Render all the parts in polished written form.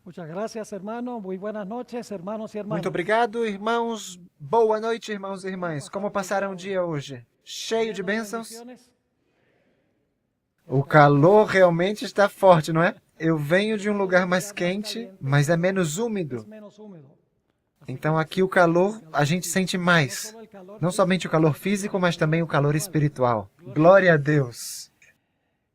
Muchas gracias, hermano. Muy buenas noches, hermanos y Muito hermanas. obrigado, irmãos. Boa noite, irmãos e irmãs. Como passaram o dia hoje? Cheio de Lleno de bênçãos? bendiciones. O calor realmente está forte, não é? Eu venho de um lugar mais quente, mas é menos Es úmido. menos húmedo. Así Então que aqui o calor a gente sente no mais. solo el calor Não somente o calor físico, mas também o calor espiritual. espiritual. Glória a Deus!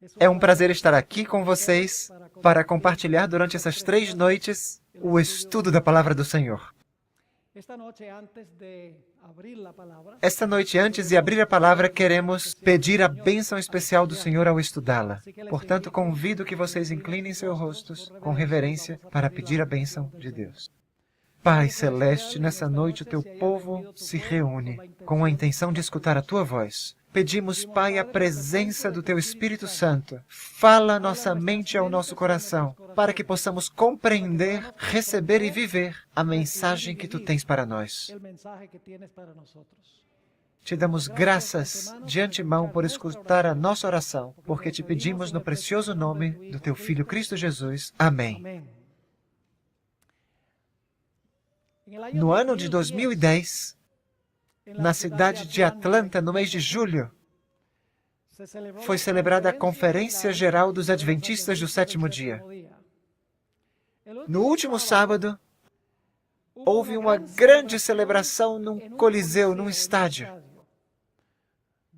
Es É um prazer estar aqui com ustedes vocês para compartilhar durante essas 3 noites o estudo da Palavra do Senhor. Esta noche, antes de abrir la palabra, Esta noite, antes de abrir a palavra, queremos pedir a bênção especial do Senhor ao estudá-la. Portanto, convido que vocês inclinem seus rostos com reverência para pedir a bênção de Deus. Pai Celeste, nessa noite o teu povo se reúne com a intenção de escutar a tua voz. Pedimos, Pai, a presença do teu Espírito Santo. Fala nossa mente ao nosso coração, para que possamos compreender, receber e viver a mensagem que tu tens para nós. el mensaje que tienes para nosotros. Te damos graças de antemão por escutar a nossa oração, porque te pedimos no precioso nome do teu Filho Cristo Jesus. Amém. Amén. No ano de 2010, na cidade de Atlanta, no mês de julho, foi celebrada a Conferência Geral dos Adventistas do Sétimo Dia. No último sábado, houve uma grande celebração num coliseu, num estádio,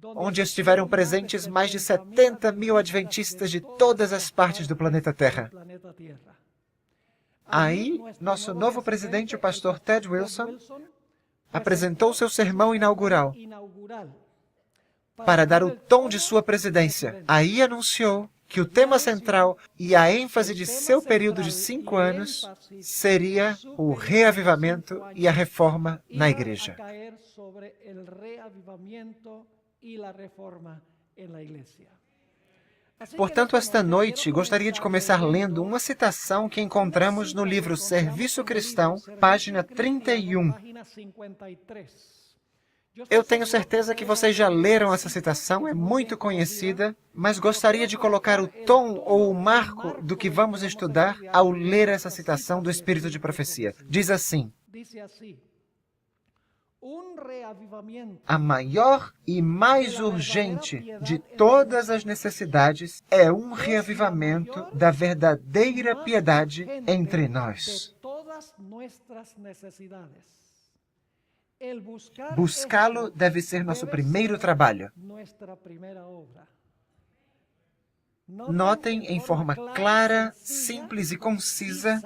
onde estiveram presentes mais de 70 mil adventistas de todas as partes do planeta Terra. Aí, nosso novo presidente, o pastor Ted Wilson, apresentou seu sermão inaugural para dar o tom de sua presidência. Aí anunciou que o tema central e a ênfase de seu período de 5 anos seria o reavivamento e a reforma na igreja. Portanto, esta noite gostaria de começar lendo uma citação que encontramos no livro Serviço Cristão, página 31. Eu tenho certeza que vocês já leram essa citação, é muito conhecida, mas gostaria de colocar o tom ou o marco do que vamos estudar ao ler essa citação do Espírito de Profecia. Diz assim: a maior e mais urgente de todas as necessidades é um reavivamento da verdadeira piedade entre nós. Buscá-lo deve ser nosso primeiro trabalho. Notem em forma clara, simples e concisa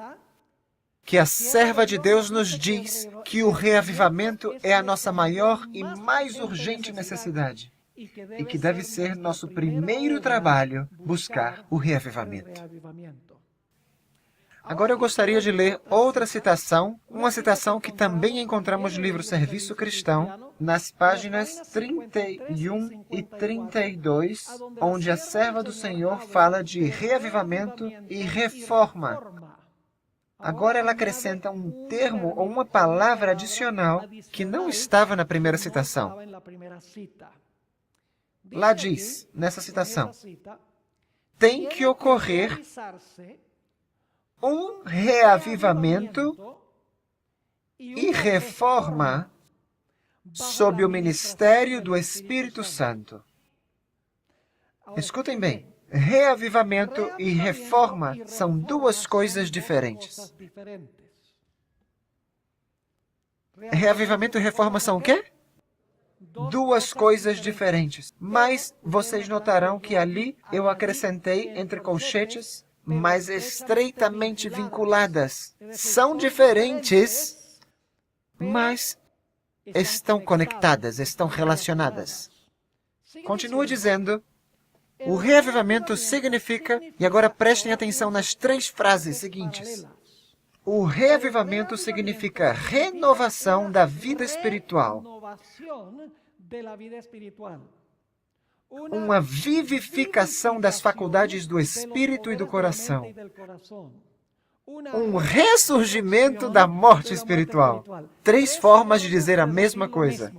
que a serva de Deus nos diz que o reavivamento é a nossa maior e mais urgente necessidade e que deve ser nosso primeiro trabalho buscar o reavivamento. Agora eu gostaria de ler outra citação, uma citação que também encontramos no livro Serviço Cristão, nas páginas 31 e 32, onde a serva do Senhor fala de reavivamento e reforma. Agora ela acrescenta um termo ou uma palavra adicional que não estava na primeira citação. Lá diz, nessa citação, tem que ocorrer um reavivamento e reforma sob o ministério do Espírito Santo. Escutem bem. Reavivamento e reforma são duas coisas diferentes. Reavivamento e reforma são o quê? Duas coisas diferentes. Mas vocês notarão que ali eu acrescentei entre colchetes, mas estreitamente vinculadas. São diferentes, mas estão conectadas, estão relacionadas. Continua dizendo: o reavivamento significa, e agora prestem atenção nas 3 frases seguintes. O reavivamento significa renovação da vida espiritual, uma vivificação das faculdades do espírito e do coração, um ressurgimento da morte espiritual. 3 formas de dizer a mesma coisa.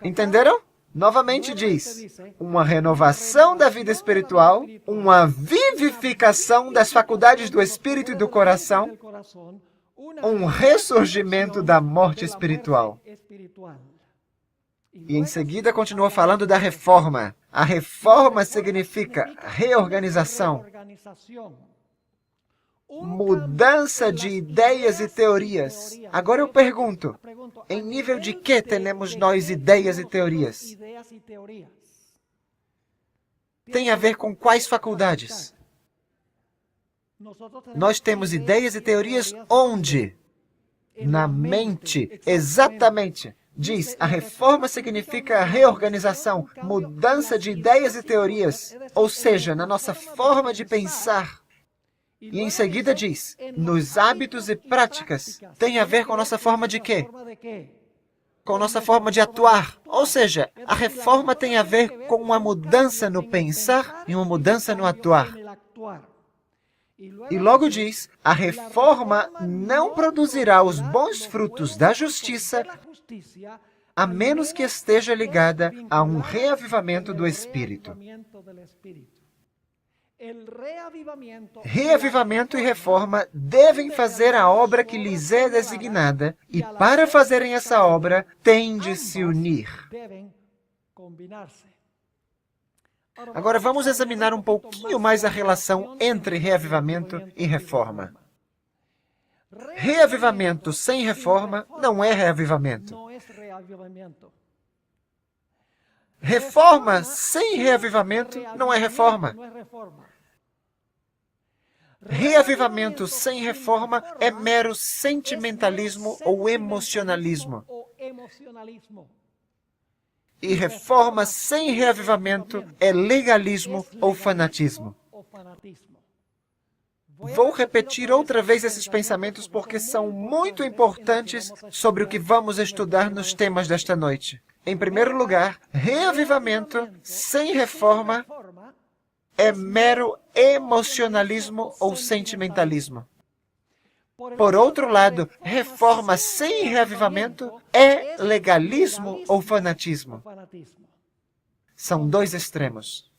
Entenderam? Novamente diz, uma renovação da vida espiritual, uma vivificação das faculdades do espírito e do coração, um ressurgimento da morte espiritual. E em seguida continua falando da reforma. A reforma significa reorganização, mudança de ideias e teorias. Agora eu pergunto, em nível de que temos nós ideias e teorias? Tem a ver com quais faculdades? Nós temos ideias e teorias onde? Na mente, exatamente. Diz, a reforma significa reorganização, mudança de ideias e teorias, ou seja, na nossa forma de pensar. E em seguida diz, nos hábitos e práticas, tem a ver com a nossa forma de quê? Com a nossa forma de atuar. Ou seja, a reforma tem a ver com uma mudança no pensar e uma mudança no atuar. E logo diz, a reforma não produzirá os bons frutos da justiça a menos que esteja ligada a um reavivamento do Espírito. Reavivamento e reforma devem fazer a obra que lhes é designada, e para fazerem essa obra, têm de se unir. Agora vamos examinar um pouquinho mais a relação entre reavivamento e reforma. Reavivamento sem reforma não é reavivamento. Reforma sem reavivamento não é reforma. Reavivamento sem reforma é mero sentimentalismo ou emocionalismo. E reforma sem reavivamento é legalismo ou fanatismo. Vou repetir outra vez esses pensamentos porque são muito importantes sobre o que vamos estudar nos temas desta noite. Em primeiro lugar, reavivamento sem reforma é mero emocionalismo ou sentimentalismo. Por outro lado, reforma sem reavivamento é legalismo ou fanatismo. São dois extremos.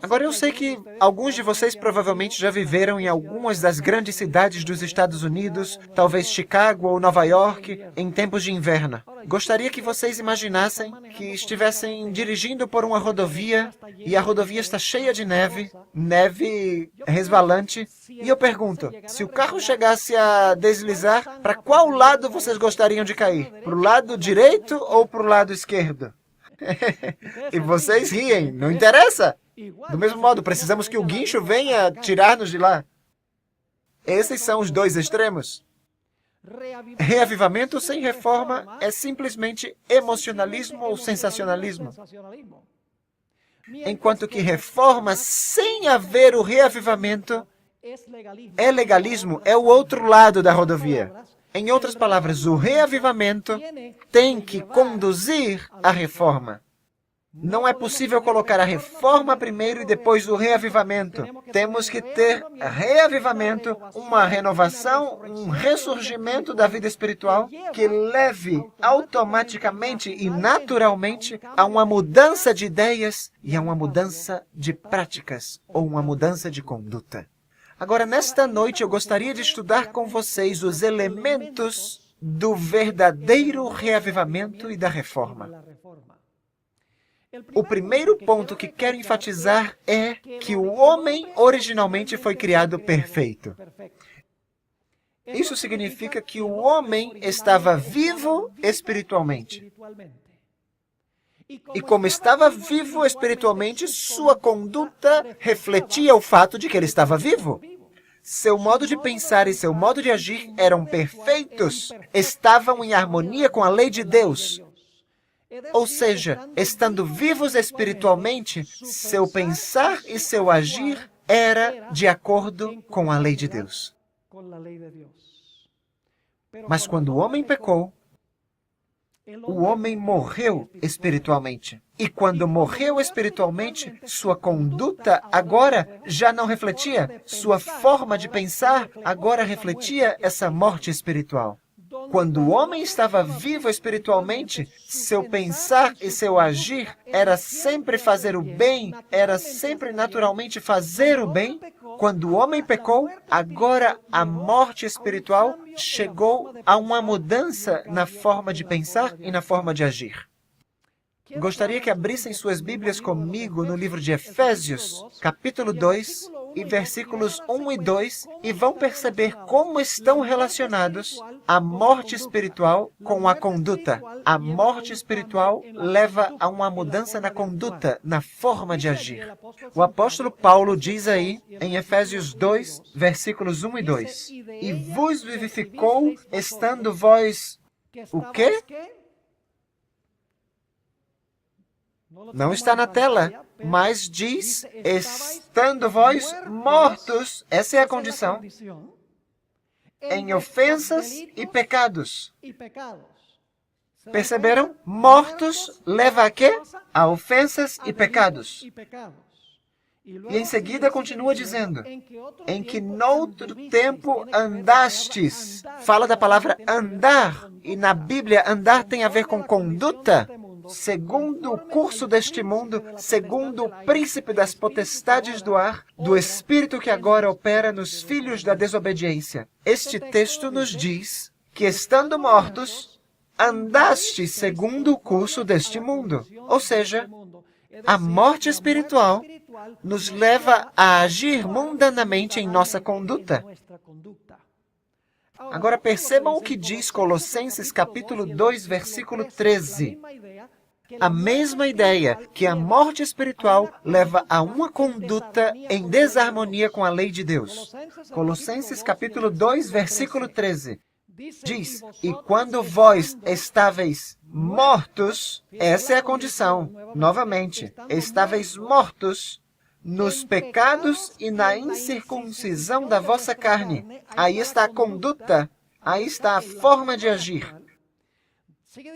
Agora, eu sei que alguns de vocês provavelmente já viveram em algumas das grandes cidades dos Estados Unidos, talvez Chicago ou Nova York, em tempos de inverno. Gostaria que vocês imaginassem que estivessem dirigindo por uma rodovia e a rodovia está cheia de neve, neve resvalante, e eu pergunto, se o carro chegasse a deslizar, para qual lado vocês gostariam de cair? Para o lado direito ou para o lado esquerdo? E vocês riem, não interessa? Do mesmo modo, precisamos que o guincho venha tirar-nos de lá. Esses são os dois extremos. Reavivamento sem reforma é simplesmente emocionalismo ou sensacionalismo. Enquanto que reforma sem haver o reavivamento é legalismo, é o outro lado da rodovia. Em outras palavras, o reavivamento tem que conduzir à reforma. Não é possível colocar a reforma primeiro e depois o reavivamento. Temos que ter reavivamento, uma renovação, um ressurgimento da vida espiritual que leve automaticamente e naturalmente a uma mudança de ideias e a uma mudança de práticas ou uma mudança de conduta. Agora, nesta noite, eu gostaria de estudar com vocês os elementos do verdadeiro reavivamento e da reforma. O primeiro ponto que quero enfatizar é que o homem originalmente foi criado perfeito. Isso significa que o homem estava vivo espiritualmente. E como estava vivo espiritualmente, sua conduta refletia o fato de que ele estava vivo. Seu modo de pensar e seu modo de agir eram perfeitos, estavam em harmonia com a lei de Deus. Ou seja, estando vivos espiritualmente, seu pensar e seu agir era de acordo com a lei de Deus. Mas quando o homem pecou, o homem morreu espiritualmente. E quando morreu espiritualmente, sua conduta agora já não refletia. Sua forma de pensar agora refletia essa morte espiritual. Quando o homem estava vivo espiritualmente, seu pensar e seu agir era sempre fazer o bem, era sempre naturalmente fazer o bem. Quando o homem pecou, agora a morte espiritual chegou a uma mudança na forma de pensar e na forma de agir. Gostaria que abrissem suas Bíblias comigo no livro de Efésios, capítulo 2, e versículos 1 e 2, e vão perceber como estão relacionados a morte espiritual com a conduta. A morte espiritual leva a uma mudança na conduta, na forma de agir. O apóstolo Paulo diz aí, em Efésios 2, versículos 1 e 2, e vos vivificou, estando vós... O quê? Não está na tela, mas diz, estando vós mortos, essa é a condição, em ofensas e pecados. Perceberam? Mortos leva a quê? A ofensas e pecados. E em seguida continua dizendo, em que noutro tempo andastes. Fala da palavra andar, e na Bíblia andar tem a ver com conduta. Segundo o curso deste mundo, segundo o príncipe das potestades do ar, do espírito que agora opera nos filhos da desobediência. Este texto nos diz que, estando mortos, andaste segundo o curso deste mundo. Ou seja, a morte espiritual nos leva a agir mundanamente em nossa conduta. Agora percebam o que diz Colossenses capítulo 2, versículo 13. A mesma ideia que a morte espiritual leva a uma conduta em desarmonia com a lei de Deus. Colossenses capítulo 2, versículo 13. Diz, e quando vós estáveis mortos, essa é a condição, novamente, estáveis mortos nos pecados e na incircuncisão da vossa carne. Aí está a conduta, aí está a forma de agir.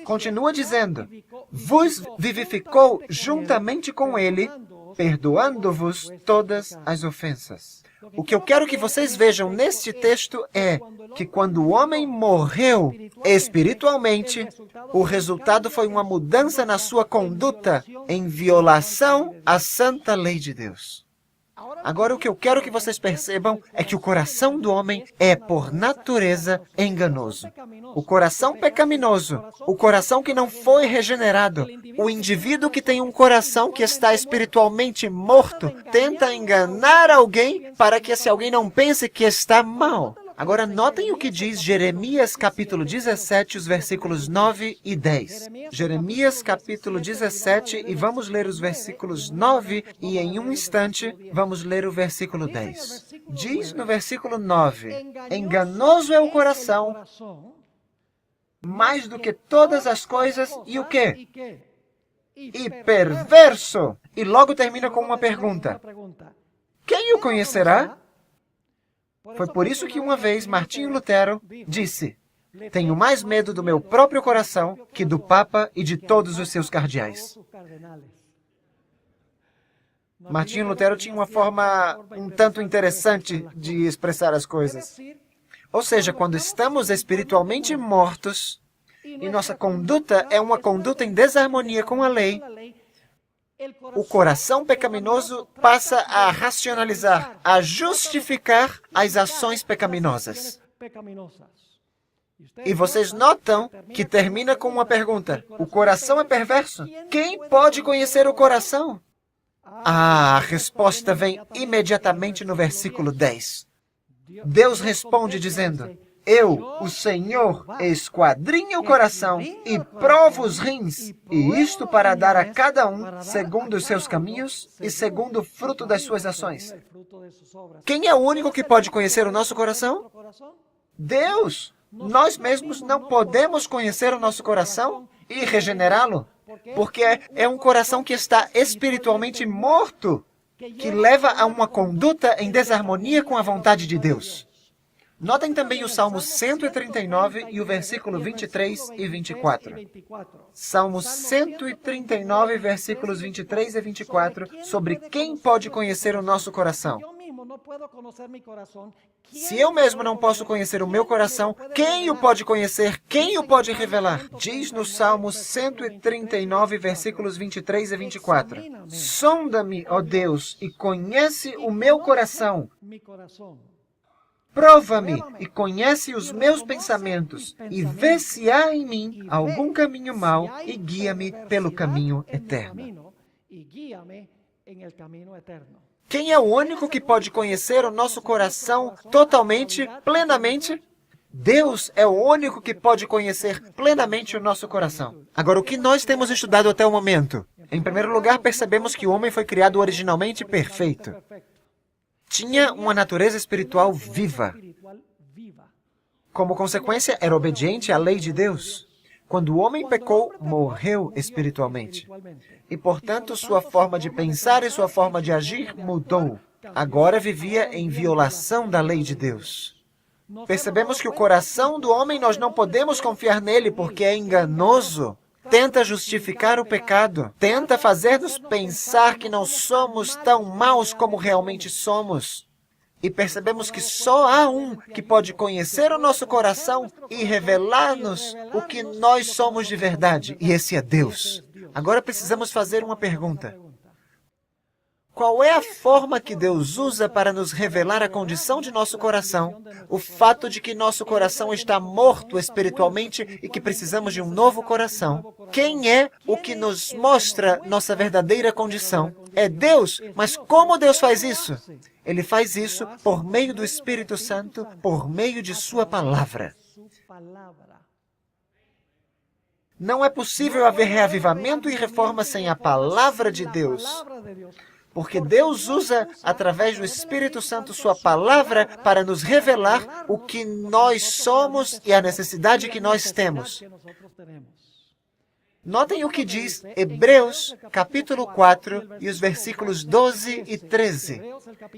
Continua dizendo, vos vivificou juntamente com ele, perdoando-vos todas as ofensas. O que eu quero que vocês vejam neste texto é que quando o homem morreu espiritualmente, o resultado foi uma mudança na sua conduta em violação à santa lei de Deus. Agora, o que eu quero que vocês percebam é que o coração do homem é, por natureza, enganoso. O coração pecaminoso, o coração que não foi regenerado, o indivíduo que tem um coração que está espiritualmente morto, tenta enganar alguém para que esse alguém não pense que está mal. Agora, notem o que diz Jeremias, capítulo 17, os versículos 9 e 10. Jeremias, capítulo 17, e vamos ler os versículos 9, e em um instante, vamos ler o versículo 10. Diz no versículo 9, enganoso é o coração, mais do que todas as coisas, e o quê? E perverso. E logo termina com uma pergunta. Quem o conhecerá? Foi por isso que uma vez Martinho Lutero disse, tenho mais medo do meu próprio coração que do Papa e de todos os seus cardeais. Martinho Lutero tinha uma forma um tanto interessante de expressar as coisas. Ou seja, quando estamos espiritualmente mortos e nossa conduta é uma conduta em desarmonia com a lei, o coração pecaminoso passa a racionalizar, a justificar as ações pecaminosas. E vocês notam que termina com uma pergunta. O coração é perverso? Quem pode conhecer o coração? A resposta vem imediatamente no versículo 10. Deus responde dizendo, eu, o Senhor, esquadrinho o coração e provo os rins, e isto para dar a cada um segundo os seus caminhos e segundo o fruto das suas ações. Quem é o único que pode conhecer o nosso coração? Deus! Nós mesmos não podemos conhecer o nosso coração e regenerá-lo, porque é um coração que está espiritualmente morto, que leva a uma conduta em desarmonia com a vontade de Deus. Notem também o Salmo 139 e o versículo 23 e 24. Salmo 139, versículos 23 e 24, sobre quem pode conhecer o nosso coração. Se eu mesmo não posso conhecer o meu coração, quem o pode conhecer? Quem o pode revelar? Diz no Salmo 139, versículos 23 e 24. Sonda-me, ó Deus, e conhece o meu coração. Prova-me e conhece os meus pensamentos, e vê se há em mim algum caminho mau, e guia-me pelo caminho eterno. Quem é o único que pode conhecer o nosso coração totalmente, plenamente? Deus é o único que pode conhecer plenamente o nosso coração. Agora, o que nós temos estudado até o momento? Em primeiro lugar, percebemos que o homem foi criado originalmente perfeito. Tinha uma natureza espiritual viva. Como consequência, era obediente à lei de Deus. Quando o homem pecou, morreu espiritualmente. E, portanto, sua forma de pensar e sua forma de agir mudou. Agora vivia em violação da lei de Deus. Percebemos que o coração do homem, nós não podemos confiar nele porque é enganoso. Tenta justificar o pecado. Tenta fazer-nos pensar que não somos tão maus como realmente somos. E percebemos que só há um que pode conhecer o nosso coração e revelar-nos o que nós somos de verdade. E esse é Deus. Agora precisamos fazer uma pergunta. Qual é a forma que Deus usa para nos revelar a condição de nosso coração? O fato de que nosso coração está morto espiritualmente e que precisamos de um novo coração. Quem é o que nos mostra nossa verdadeira condição? É Deus, mas como Deus faz isso? Ele faz isso por meio do Espírito Santo, por meio de sua palavra. Não é possível haver reavivamento e reforma sem a palavra de Deus. Porque Deus usa, através do Espírito Santo, sua palavra para nos revelar o que nós somos e a necessidade que nós temos. Notem o que diz Hebreus, capítulo 4, e os versículos 12 e 13.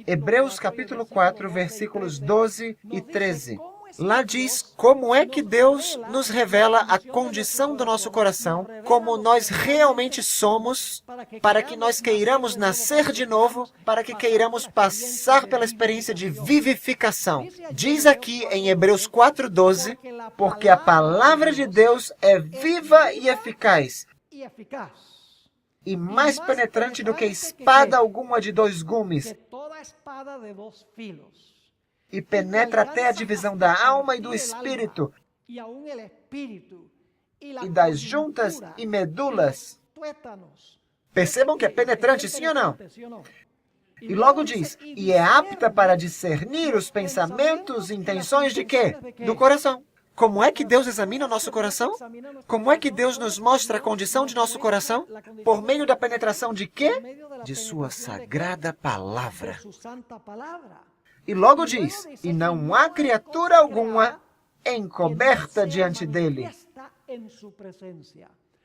Hebreus, capítulo 4, versículos 12 e 13. Lá diz como é que Deus nos revela a condição do nosso coração, como nós realmente somos, para que nós queiramos nascer de novo, para que queiramos passar pela experiência de vivificação. Diz aqui em Hebreus 4:12, porque a palavra de Deus é viva e eficaz, e mais penetrante do que espada alguma de dois gumes, e penetra até a divisão da alma e do espírito, e das juntas e medulas. Percebam que é penetrante, sim ou não? E logo diz, e é apta para discernir os pensamentos e intenções de quê? Do coração. Como é que Deus examina o nosso coração? Como é que Deus nos mostra a condição de nosso coração? Por meio da penetração de quê? De sua sagrada palavra. E logo diz, e não há criatura alguma encoberta diante dele.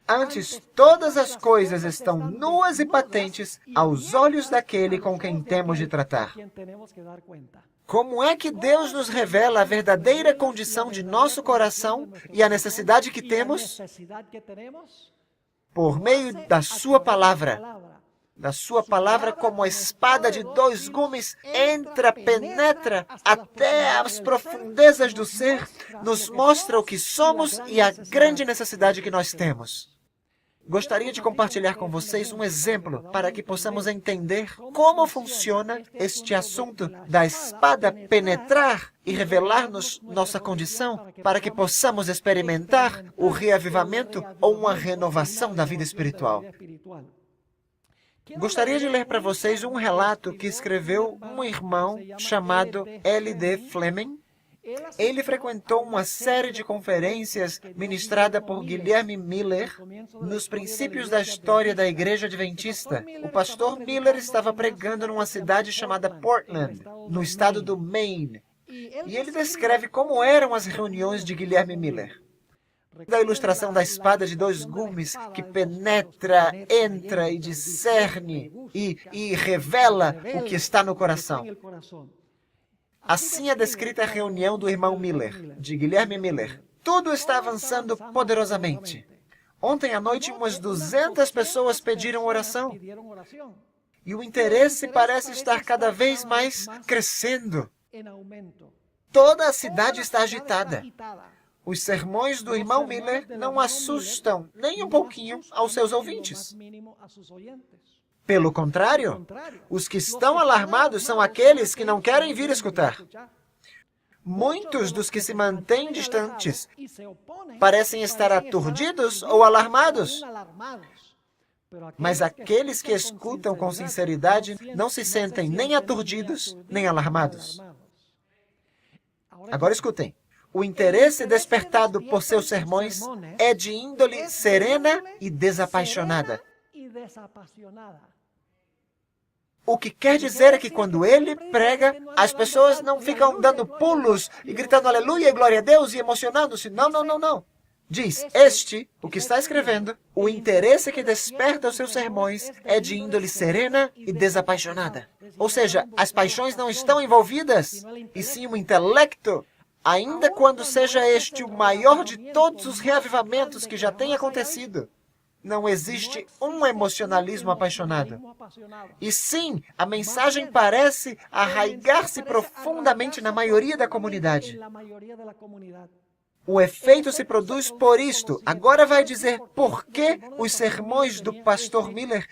Antes, todas as coisas estão nuas e patentes aos olhos daquele com quem temos de tratar. Como é que Deus nos revela a verdadeira condição de nosso coração e a necessidade que temos? Por meio da sua palavra. Da sua palavra, como a espada de dois gumes, entra, penetra até as profundezas do ser, nos mostra o que somos e a grande necessidade que nós temos. Gostaria de compartilhar com vocês um exemplo para que possamos entender como funciona este assunto da espada penetrar e revelar-nos nossa condição, para que possamos experimentar o reavivamento ou uma renovação da vida espiritual. Gostaria de ler para vocês um relato que escreveu um irmão chamado L.D. Fleming. Ele frequentou uma série de conferências ministrada por Guilherme Miller nos princípios da história da Igreja Adventista. O pastor Miller estava pregando numa cidade chamada Portland, no estado do Maine. E ele descreve como eram as reuniões de Guilherme Miller. Da ilustração da espada de dois gumes que penetra, entra e discerne e revela o que está no coração. Assim é descrita a reunião do irmão Miller, de Guilherme Miller. Tudo está avançando poderosamente. Ontem à noite, umas 200 pessoas pediram oração. E o interesse parece estar cada vez mais crescendo. Toda a cidade está agitada. Os sermões do irmão Miller não assustam nem um pouquinho aos seus ouvintes. Pelo contrário, os que estão alarmados são aqueles que não querem vir escutar. Muitos dos que se mantêm distantes parecem estar aturdidos ou alarmados. Mas aqueles que escutam com sinceridade não se sentem nem aturdidos, nem alarmados. Agora escutem. O interesse despertado por seus sermões é de índole serena e desapaixonada. O que quer dizer é que quando ele prega, as pessoas não ficam dando pulos e gritando aleluia e glória a Deus e emocionando-se. Não, não, não, não. Diz, o que está escrevendo, o interesse que desperta os seus sermões é de índole serena e desapaixonada. Ou seja, as paixões não estão envolvidas, e sim o intelecto. Ainda quando seja este o maior de todos os reavivamentos que já têm acontecido, não existe um emocionalismo apaixonado. E sim, a mensagem parece arraigar-se profundamente na maioria da comunidade. O efeito se produz por isto. Agora vai dizer por que os sermões do pastor Miller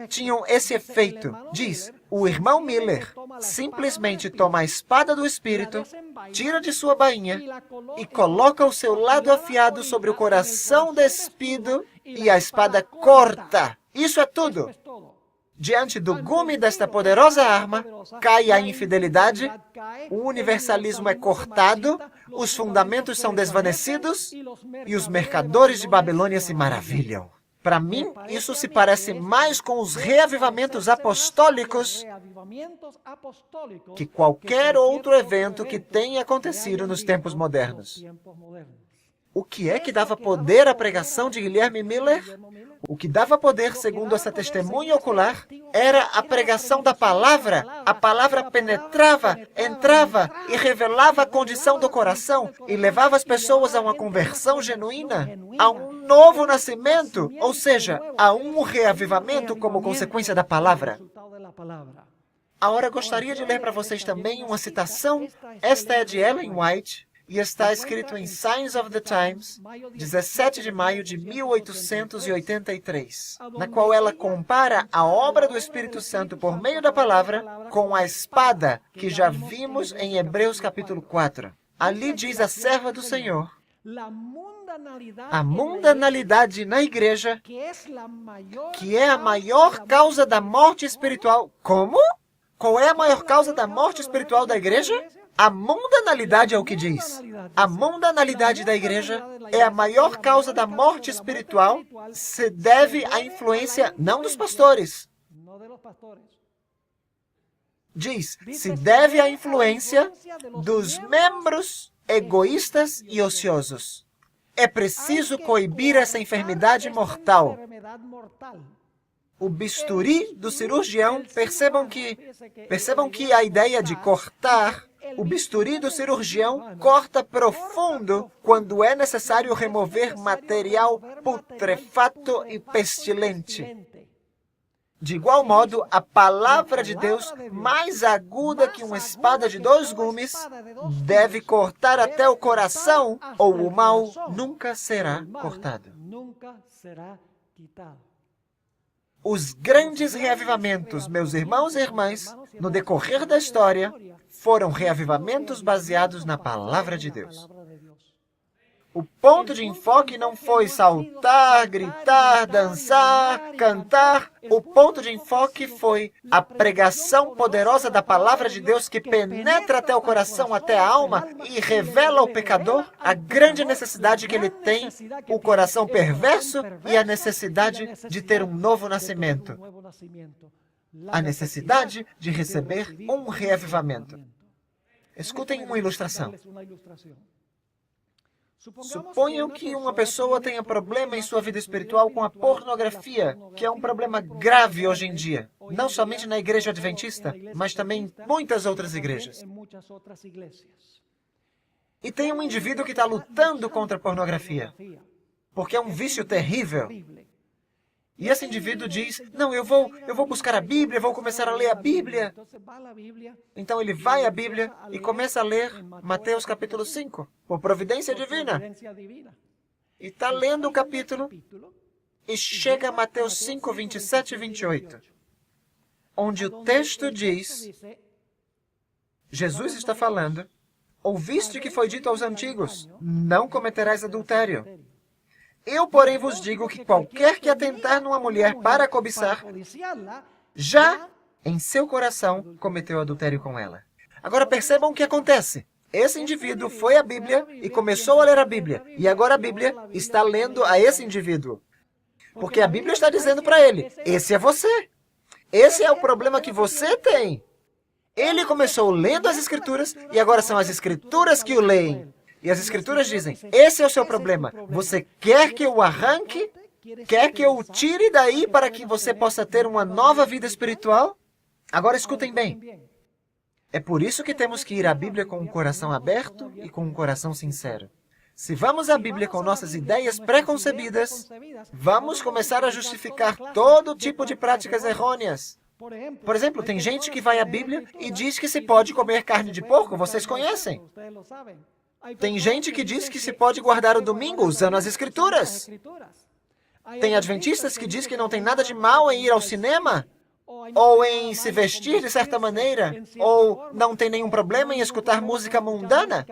tinham esse efeito. Diz, o irmão Miller simplesmente toma a espada do Espírito, tira de sua bainha e coloca o seu lado afiado sobre o coração despido e a espada corta. Isso é tudo. Diante do gume desta poderosa arma, cai a infidelidade, o universalismo é cortado, os fundamentos são desvanecidos e os mercadores de Babilônia se maravilham. Para mim, isso se parece mais com os reavivamentos apostólicos que qualquer outro evento que tenha acontecido nos tempos modernos. O que é que dava poder à pregação de Guilherme Miller? O que dava poder, segundo essa testemunha ocular, era a pregação da palavra. A palavra penetrava, entrava e revelava a condição do coração e levava as pessoas a uma conversão genuína, a um novo nascimento, ou seja, a um reavivamento como consequência da palavra. Agora gostaria de ler para vocês também uma citação. Esta é de Ellen White. E está escrito em Signs of the Times, 17 de maio de 1883, na qual ela compara a obra do Espírito Santo por meio da palavra com a espada que já vimos em Hebreus capítulo 4. Ali diz a serva do Senhor, a mundanalidade na igreja, que é a maior causa da morte espiritual. Como? Qual é a maior causa da morte espiritual da igreja? A mundanalidade é o que diz. A mundanalidade da igreja é a maior causa da morte espiritual, se deve à influência não dos pastores. Diz, se deve à influência dos membros egoístas e ociosos. É preciso coibir essa enfermidade mortal. O bisturi do cirurgião, percebam que a ideia de cortar, o bisturi do cirurgião corta profundo quando é necessário remover material putrefato e pestilente. De igual modo, a palavra de Deus, mais aguda que uma espada de 2 gumes, deve cortar até o coração, ou o mal nunca será cortado. Os grandes reavivamentos, meus irmãos e irmãs, no decorrer da história, foram reavivamentos baseados na palavra de Deus. O ponto de enfoque não foi saltar, gritar, dançar, cantar. O ponto de enfoque foi a pregação poderosa da palavra de Deus que penetra até o coração, até a alma e revela ao pecador a grande necessidade que ele tem, o coração perverso e a necessidade de ter um novo nascimento. A necessidade de receber um reavivamento. Escutem uma ilustração. Suponham que uma pessoa tenha problema em sua vida espiritual com a pornografia, que é um problema grave hoje em dia, não somente na igreja adventista, mas também em muitas outras igrejas. E tem um indivíduo que está lutando contra a pornografia, porque é um vício terrível. E esse indivíduo diz, não, eu vou buscar a Bíblia, vou começar a ler a Bíblia. Então ele vai à Bíblia e começa a ler Mateus capítulo 5, por providência divina. E está lendo o capítulo e chega a Mateus 5, 27 e 28, onde o texto diz, Jesus está falando, ouviste que foi dito aos antigos, não cometerás adultério. Eu, porém, vos digo que qualquer que atentar numa mulher para cobiçar, já em seu coração cometeu adultério com ela. Agora percebam o que acontece. Esse indivíduo foi à Bíblia e começou a ler a Bíblia. E agora a Bíblia está lendo a esse indivíduo. Porque a Bíblia está dizendo para ele, esse é você. Esse é o problema que você tem. Ele começou lendo as Escrituras e agora são as Escrituras que o leem. E as Escrituras dizem, esse é o seu problema. Você quer que eu o arranque? Quer que eu o tire daí para que você possa ter uma nova vida espiritual? Agora escutem bem. É por isso que temos que ir à Bíblia com um coração aberto e com um coração sincero. Se vamos à Bíblia com nossas ideias preconcebidas, vamos começar a justificar todo tipo de práticas errôneas. Por exemplo, tem gente que vai à Bíblia e diz que se pode comer carne de porco, vocês conhecem? Tem gente que diz que se pode guardar o domingo usando as Escrituras. Tem adventistas que diz que não tem nada de mal em ir ao cinema, ou em se vestir de certa maneira, ou não tem nenhum problema em escutar música mundana.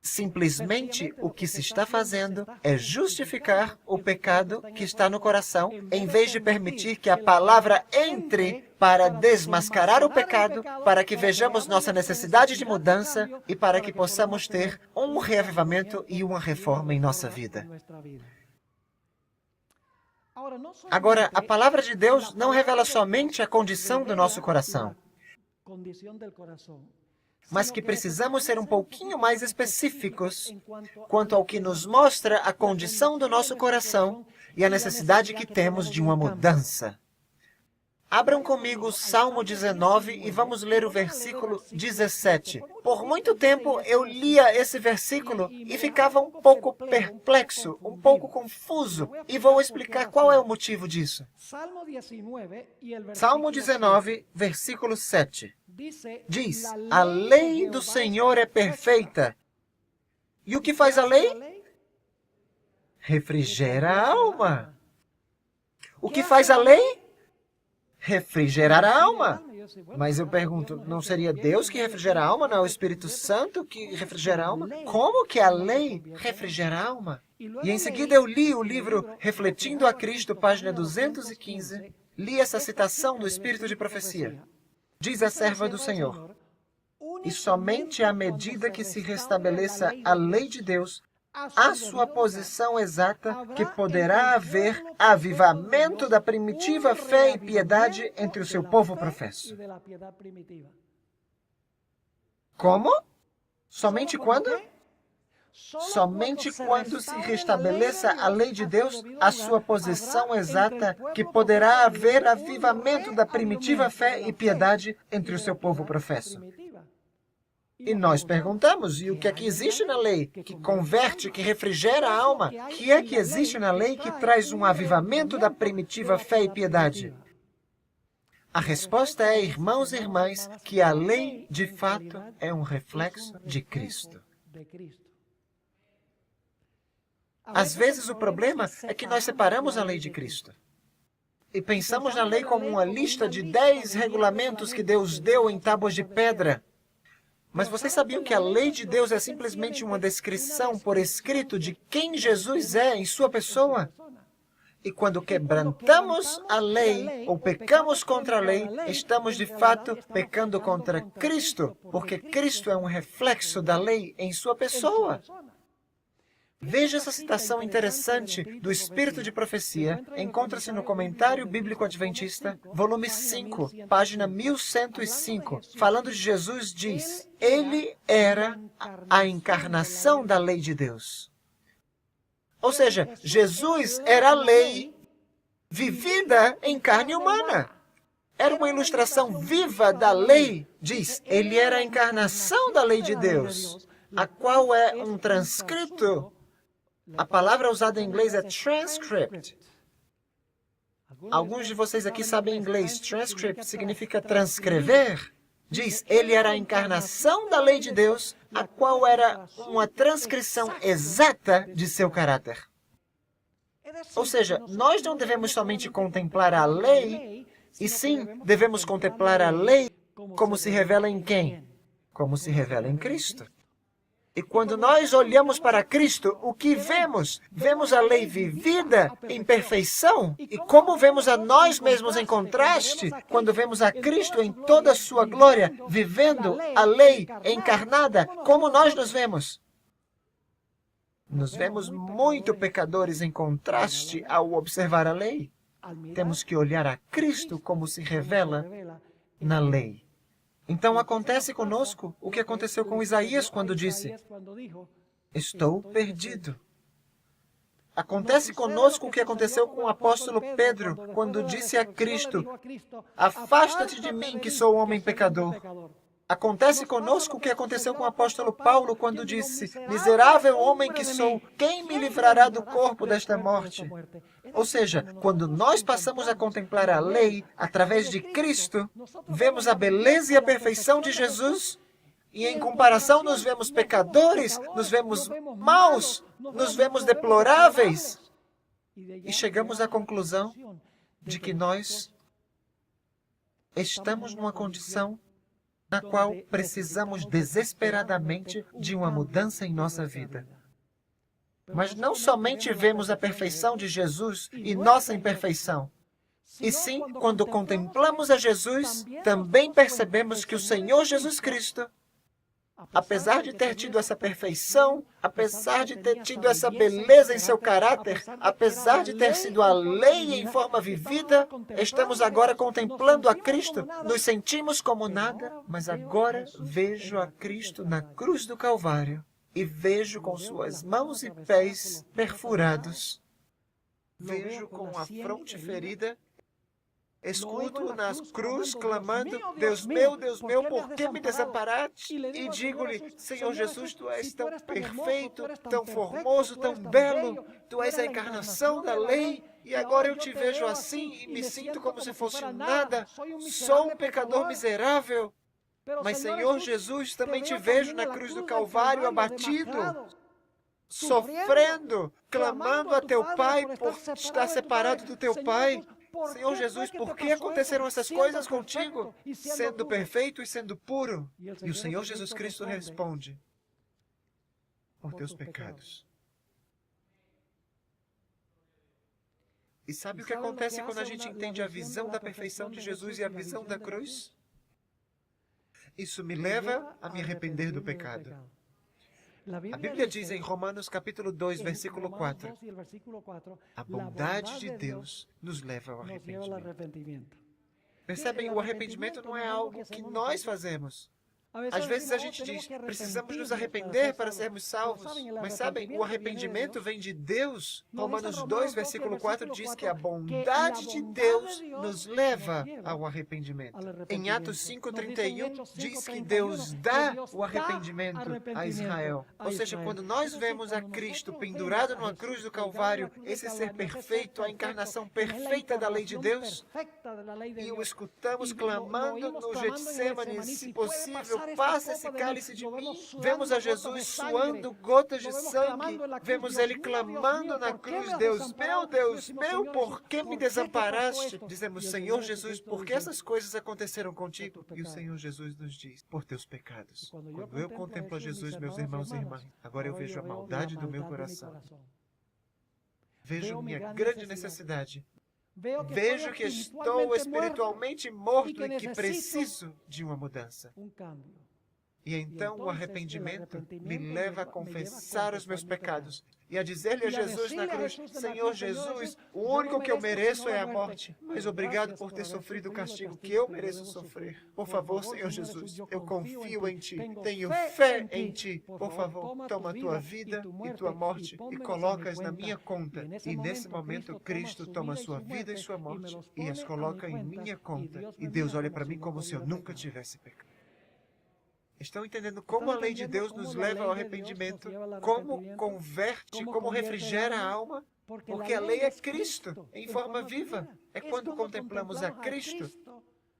Simplesmente o que se está fazendo é justificar o pecado que está no coração, em vez de permitir que a palavra entre para desmascarar o pecado, para que vejamos nossa necessidade de mudança e para que possamos ter um reavivamento e uma reforma em nossa vida. Agora, a palavra de Deus não revela somente a condição do nosso coração, mas que precisamos ser um pouquinho mais específicos quanto ao que nos mostra a condição do nosso coração e a necessidade que temos de uma mudança. Abram comigo Salmo 19 e vamos ler o versículo 17. Por muito tempo eu lia esse versículo e ficava um pouco perplexo, um pouco confuso, e vou explicar qual é o motivo disso. Salmo 19, versículo 7. Diz, a lei do Senhor é perfeita. E o que faz a lei? Refrigera a alma. O que faz a lei? Refrigerar a alma. Mas eu pergunto, não seria Deus que refrigera a alma? Não é o Espírito Santo que refrigera a alma? Como que a lei refrigera a alma? E em seguida eu li o livro Refletindo a Cristo, página 215. Li essa citação do Espírito de Profecia. Diz a serva do Senhor, e somente à medida que se restabeleça a lei de Deus, a sua posição exata, que poderá haver avivamento da primitiva fé e piedade entre o seu povo professo. Como? Somente quando? Somente quando se restabeleça a lei de Deus, a sua posição exata, que poderá haver avivamento da primitiva fé e piedade entre o seu povo professo. E nós perguntamos, e o que é que existe na lei que converte, que refrigera a alma? O que é que existe na lei que traz um avivamento da primitiva fé e piedade? A resposta é, irmãos e irmãs, que a lei, de fato, é um reflexo de Cristo. Às vezes o problema é que nós separamos a lei de Cristo. E pensamos na lei como uma lista de 10 regulamentos que Deus deu em tábuas de pedra. Mas vocês sabiam que a lei de Deus é simplesmente uma descrição por escrito de quem Jesus é em sua pessoa? E quando quebrantamos a lei ou pecamos contra a lei, estamos de fato pecando contra Cristo, porque Cristo é um reflexo da lei em sua pessoa. Veja essa citação interessante do Espírito de Profecia. Encontra-se no Comentário Bíblico Adventista, volume 5, página 1105. Falando de Jesus, diz, ele era a encarnação da lei de Deus. Ou seja, Jesus era a lei vivida em carne humana. Era uma ilustração viva da lei. Diz, ele era a encarnação da lei de Deus, a qual é um transcrito. A palavra usada em inglês é transcript. Alguns de vocês aqui sabem inglês. Transcript significa transcrever. Diz, ele era a encarnação da lei de Deus, a qual era uma transcrição exata de seu caráter. Ou seja, nós não devemos somente contemplar a lei, e sim, devemos contemplar a lei como se revela em quem? Como se revela em Cristo. E quando nós olhamos para Cristo, o que vemos? Vemos a lei vivida em perfeição. E como vemos a nós mesmos em contraste, quando vemos a Cristo em toda a sua glória, vivendo a lei encarnada, como nós nos vemos? Nos vemos muito pecadores em contraste ao observar a lei. Temos que olhar a Cristo como se revela na lei. Então acontece conosco o que aconteceu com Isaías quando disse, estou perdido. Acontece conosco o que aconteceu com o apóstolo Pedro quando disse a Cristo, afasta-te de mim que sou homem pecador. Acontece conosco o que aconteceu com o apóstolo Paulo quando disse, miserável homem que sou, quem me livrará do corpo desta morte? Ou seja, quando nós passamos a contemplar a lei através de Cristo, vemos a beleza e a perfeição de Jesus, e em comparação nos vemos pecadores, nos vemos maus, nos vemos deploráveis, e chegamos à conclusão de que nós estamos numa condição na qual precisamos desesperadamente de uma mudança em nossa vida. Mas não somente vemos a perfeição de Jesus e nossa imperfeição, e sim, quando contemplamos a Jesus, também percebemos que o Senhor Jesus Cristo, apesar de ter tido essa perfeição, apesar de ter tido essa beleza em seu caráter, apesar de ter sido a lei em forma vivida, estamos agora contemplando a Cristo, nos sentimos como nada, mas agora vejo a Cristo na cruz do Calvário e vejo com suas mãos e pés perfurados, vejo com a fronte ferida. Escuto-o na cruz, clamando, Deus meu, por que me desamparaste? E digo-lhe, Senhor Jesus, Tu és tão perfeito, tão formoso, tão belo, Tu és a encarnação da lei, e agora eu Te vejo assim e me sinto como se fosse nada. Sou um pecador miserável. Mas, Senhor Jesus, também Te vejo na cruz do Calvário abatido, sofrendo, clamando a Teu Pai por estar separado do Teu Pai. Senhor Jesus, por que aconteceram essas coisas contigo, sendo perfeito e sendo puro? E o Senhor Jesus Cristo responde, por teus pecados. E sabe o que acontece quando a gente entende a visão da perfeição de Jesus e a visão da cruz? Isso me leva a me arrepender do pecado. A Bíblia diz em Romanos capítulo 2, versículo 4, a bondade de Deus nos leva ao arrependimento. Percebem, o arrependimento não é algo que nós fazemos. Às vezes a gente diz, precisamos nos arrepender para sermos salvos. Mas sabem, o arrependimento vem de Deus. Romanos 2, versículo 4 diz que a bondade de Deus nos leva ao arrependimento. Em Atos 5:31 diz que Deus dá o arrependimento a Israel. Ou seja, quando nós vemos a Cristo pendurado numa cruz do Calvário, esse ser perfeito, a encarnação perfeita da lei de Deus, e o escutamos clamando no Getsêmani, se possível, passa esse cálice de mim. Vemos a Jesus suando gotas de sangue. Vemos Ele clamando na cruz, Deus meu, por que me desamparaste? Dizemos, Senhor Jesus, por que essas coisas aconteceram contigo? E o Senhor Jesus nos diz, por teus pecados. Quando eu contemplo a Jesus, meus irmãos e irmãs, agora eu vejo a maldade do meu coração. Vejo minha grande necessidade. Vejo que estou espiritualmente morto e que preciso de uma mudança. E então o arrependimento me leva a confessar os meus pecados e a dizer-lhe a Jesus na cruz, Senhor Jesus, o único que eu mereço é a morte, mas obrigado por ter sofrido o castigo que eu mereço sofrer. Por favor, Senhor Jesus, eu confio em Ti, tenho fé em Ti. Por favor, toma a Tua vida e Tua morte e coloca-as na minha conta. E nesse momento, Cristo toma a sua vida e sua morte e as coloca em minha conta. E Deus olha para mim como se eu nunca tivesse pecado. Estão entendendo como a lei de Deus nos leva ao arrependimento? Como converte, como refrigera a alma? Porque a lei é Cristo em forma viva. é quando contemplamos a Cristo,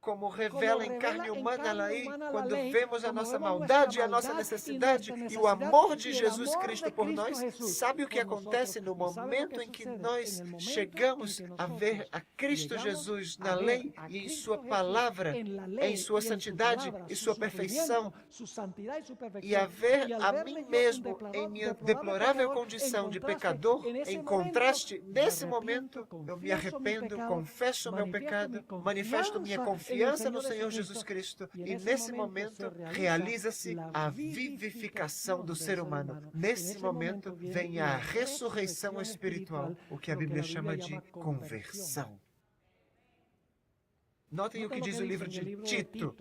como revela em carne humana lá aí, quando vemos a nossa maldade, a nossa necessidade e o amor de Jesus Cristo por nós. Sabe o que acontece no momento em que nós chegamos a ver a Cristo Jesus na lei e em sua palavra, em sua santidade e sua perfeição, e a ver a mim mesmo em minha deplorável condição de pecador, em contraste, nesse momento, eu me arrependo, confesso o meu pecado, manifesto minha confiança no Senhor Jesus Cristo, e nesse momento realiza-se a vivificação do ser humano. Nesse momento vem a ressurreição espiritual, o que a Bíblia chama de conversão. Notem o que diz o livro de Tito,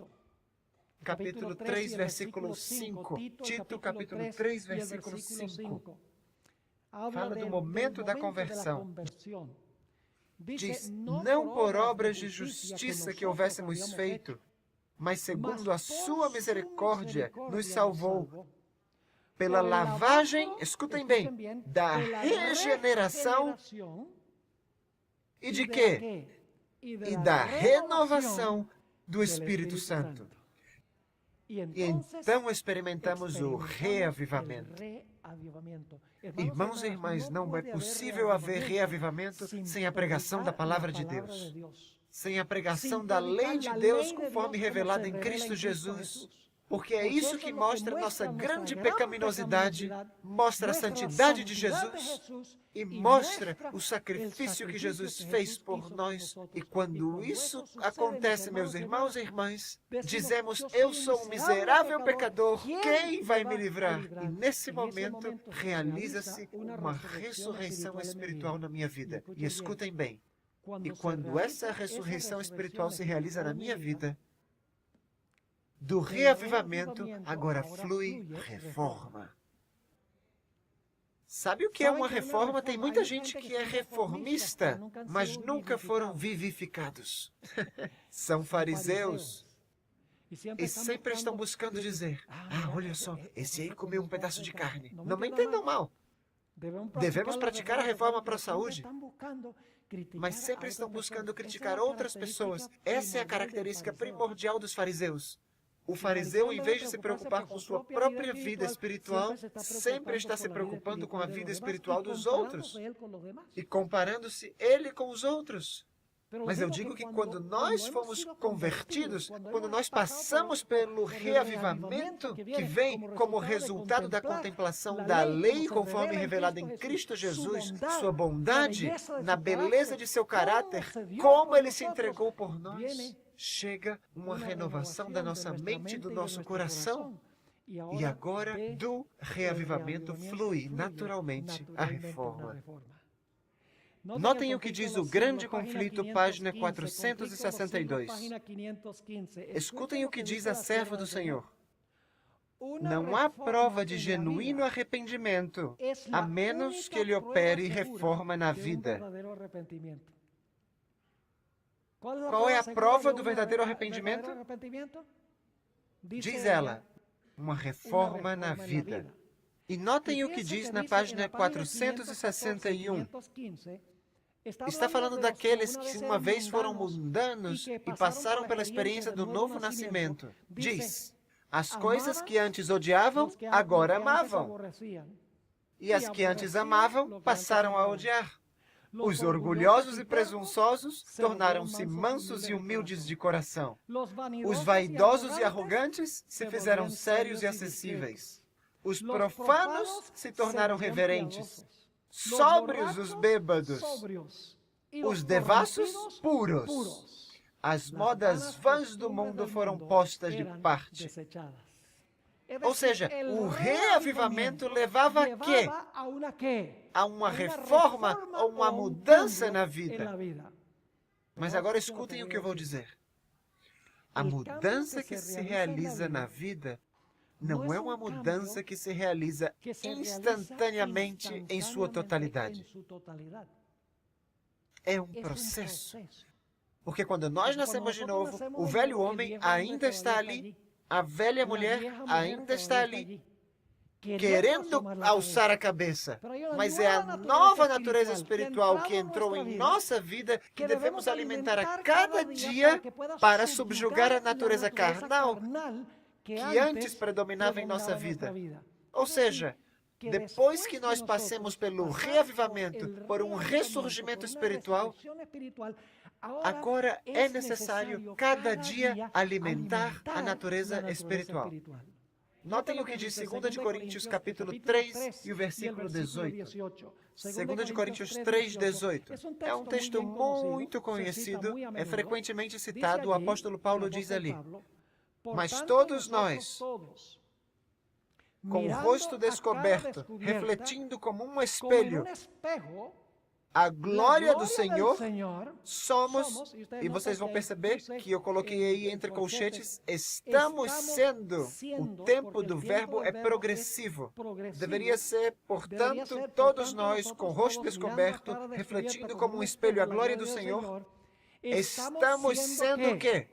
capítulo 3, versículo 5. Tito, capítulo 3, versículo 5. Fala do momento da conversão. Diz, não por obras de justiça que houvéssemos feito, mas segundo a sua misericórdia nos salvou, pela lavagem, escutem bem, da regeneração e de quê? E da renovação do Espírito Santo. E então experimentamos o reavivamento. Irmãos e irmãs, não é possível haver reavivamento sem a pregação da palavra de Deus, sem a pregação da lei de Deus conforme revelada em Cristo Jesus. Porque é isso que mostra nossa grande pecaminosidade, mostra a santidade de Jesus e mostra o sacrifício que Jesus fez por nós. E quando isso acontece, meus irmãos e irmãs, dizemos, eu sou um miserável pecador, quem vai me livrar? E nesse momento realiza-se uma ressurreição espiritual na minha vida. E escutem bem, e quando essa ressurreição espiritual se realiza na minha vida, do reavivamento, agora flui reforma. Sabe o que é uma reforma? Tem muita gente que é reformista, mas nunca foram vivificados. São fariseus. E sempre estão buscando dizer, olha só, esse aí comeu um pedaço de carne. Não me entendam mal. Devemos praticar a reforma para a saúde. Mas sempre estão buscando criticar outras pessoas. Essa é a característica primordial dos fariseus. O fariseu, em vez de se preocupar com sua própria vida espiritual, sempre está se preocupando com a vida espiritual dos outros e comparando-se ele com os outros. Mas eu digo que quando nós fomos convertidos, quando nós passamos pelo reavivamento que vem como resultado da contemplação da lei conforme revelada em Cristo Jesus, sua bondade, na beleza de seu caráter, como ele se entregou por nós, chega uma renovação da nossa mente e do nosso coração. E agora, do reavivamento flui naturalmente a reforma. Notem o que diz o Grande Conflito, página 462. Escutem o que diz a serva do Senhor. Não há prova de genuíno arrependimento, a menos que ele opere reforma na vida. Qual é a prova do verdadeiro arrependimento? Diz ela, uma reforma na vida. E notem o que diz na página 461. Está falando daqueles que uma vez foram mundanos e passaram pela experiência do novo nascimento. Diz, as coisas que antes odiavam, agora amavam. E as que antes amavam, passaram a odiar. Os orgulhosos e presunçosos tornaram-se mansos e humildes de coração. Os vaidosos e arrogantes se fizeram sérios e acessíveis. Os profanos se tornaram reverentes. Sóbrios os bêbados. Os devassos puros. As modas vãs do mundo foram postas de parte. Ou seja, o reavivamento levava a quê? A uma reforma ou uma mudança na vida. Mas agora escutem o que eu vou dizer. A mudança que se realiza na vida não é uma mudança que se realiza instantaneamente em sua totalidade. É um processo. Porque quando nós nascemos de novo, o velho homem ainda está ali. A velha mulher ainda está ali. querendo alçar a cabeça, mas é a nova natureza espiritual que entrou em nossa vida que devemos alimentar a cada dia para subjugar a natureza carnal que antes predominava em nossa vida. Ou seja, depois que nós passemos pelo reavivamento, por um ressurgimento espiritual, agora é necessário cada dia alimentar a natureza espiritual. Notem o que diz 2 de Coríntios capítulo 3 e o versículo 18. 2 de Coríntios 3, 18. É um texto muito conhecido, é frequentemente citado, o apóstolo Paulo diz ali: mas todos nós, com o rosto descoberto, refletindo como um espelho a glória do Senhor, somos, e vocês vão perceber que eu coloquei aí entre colchetes, estamos sendo, o tempo do verbo é progressivo. Deveria ser, portanto, todos nós, com o rosto descoberto, refletindo como um espelho a glória do Senhor, estamos sendo o quê?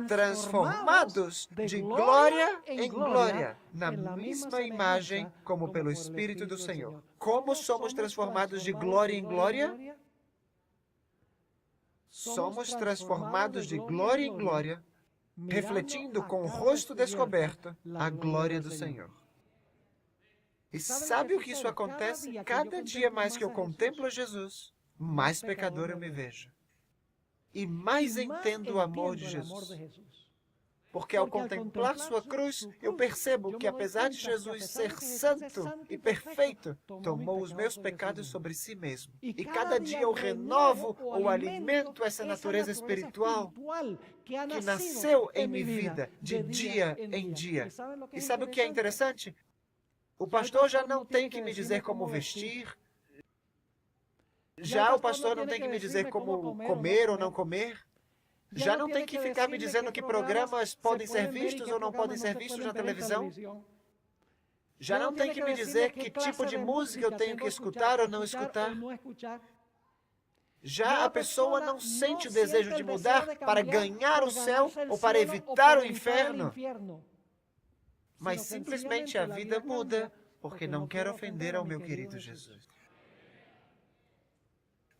Transformados de glória em glória, na mesma imagem como pelo Espírito do Senhor. Como somos transformados de glória em glória? Somos transformados de glória em glória, refletindo com o rosto descoberto a glória do Senhor. E sabe o que isso acontece? Cada dia mais que eu contemplo Jesus, mais pecador eu me vejo. E mais entendo o amor de Jesus. Porque ao contemplar sua cruz, eu percebo que apesar de Jesus ser santo e perfeito, tomou os meus pecados sobre si mesmo. E cada dia eu renovo ou alimento essa natureza espiritual que nasceu em minha vida, de dia em dia. E sabe o que é interessante? O pastor já não tem que me dizer como vestir, já o pastor não tem que me dizer como comer ou não comer. Já não tem que ficar me dizendo que programas podem ser vistos ou não podem ser vistos na televisão. Já não tem que me dizer que tipo de música eu tenho que escutar ou não escutar. Já a pessoa não sente o desejo de mudar para ganhar o céu ou para evitar o inferno. Mas simplesmente a vida muda porque não quer ofender ao meu querido Jesus.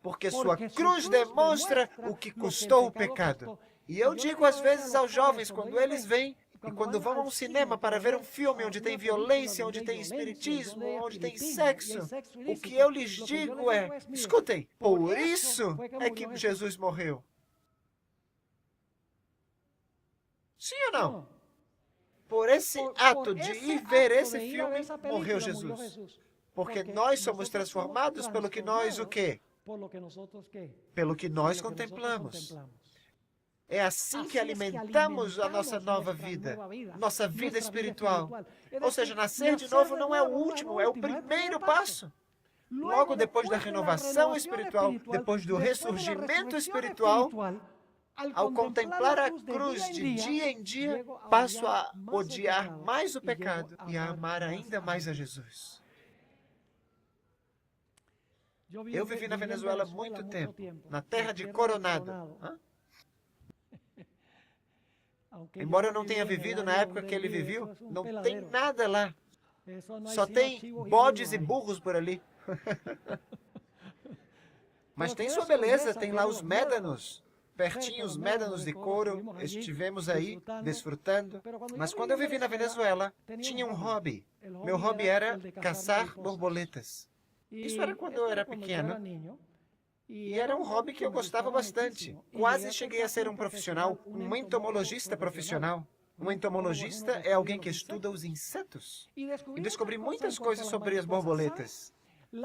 Porque sua cruz demonstra o que custou o pecado. E eu digo às vezes aos jovens, quando eles vêm, e quando vão a um cinema para ver um filme onde tem violência, onde tem espiritismo, onde tem sexo, o que eu lhes digo é, escutem, por isso é que Jesus morreu. Sim ou não? Por esse ato de ir ver esse filme, morreu Jesus. Porque nós somos transformados pelo que nós o quê? Pelo que nós contemplamos. É assim que alimentamos a nossa nova vida, nossa vida espiritual. Ou seja, nascer de novo não é o último, é o primeiro passo. Logo depois da renovação espiritual, depois do ressurgimento espiritual, ao contemplar a cruz de dia em dia, passo a odiar mais o pecado e a amar ainda mais a Jesus. Eu vivi na Venezuela há muito tempo, na terra de Coronado. Embora eu não tenha vivido na época que ele viveu, não tem nada lá. Só tem bodes e burros por ali. Mas tem sua beleza, tem lá os médanos. Pertinho, os médanos de couro, estivemos aí, desfrutando. Mas quando eu vivi na Venezuela, tinha um hobby. Meu hobby era caçar borboletas. Isso era quando eu era pequeno. E era um hobby que eu gostava bastante. Quase cheguei a ser um profissional, um entomologista profissional. Um entomologista é alguém que estuda os insetos. E descobri muitas coisas sobre as borboletas.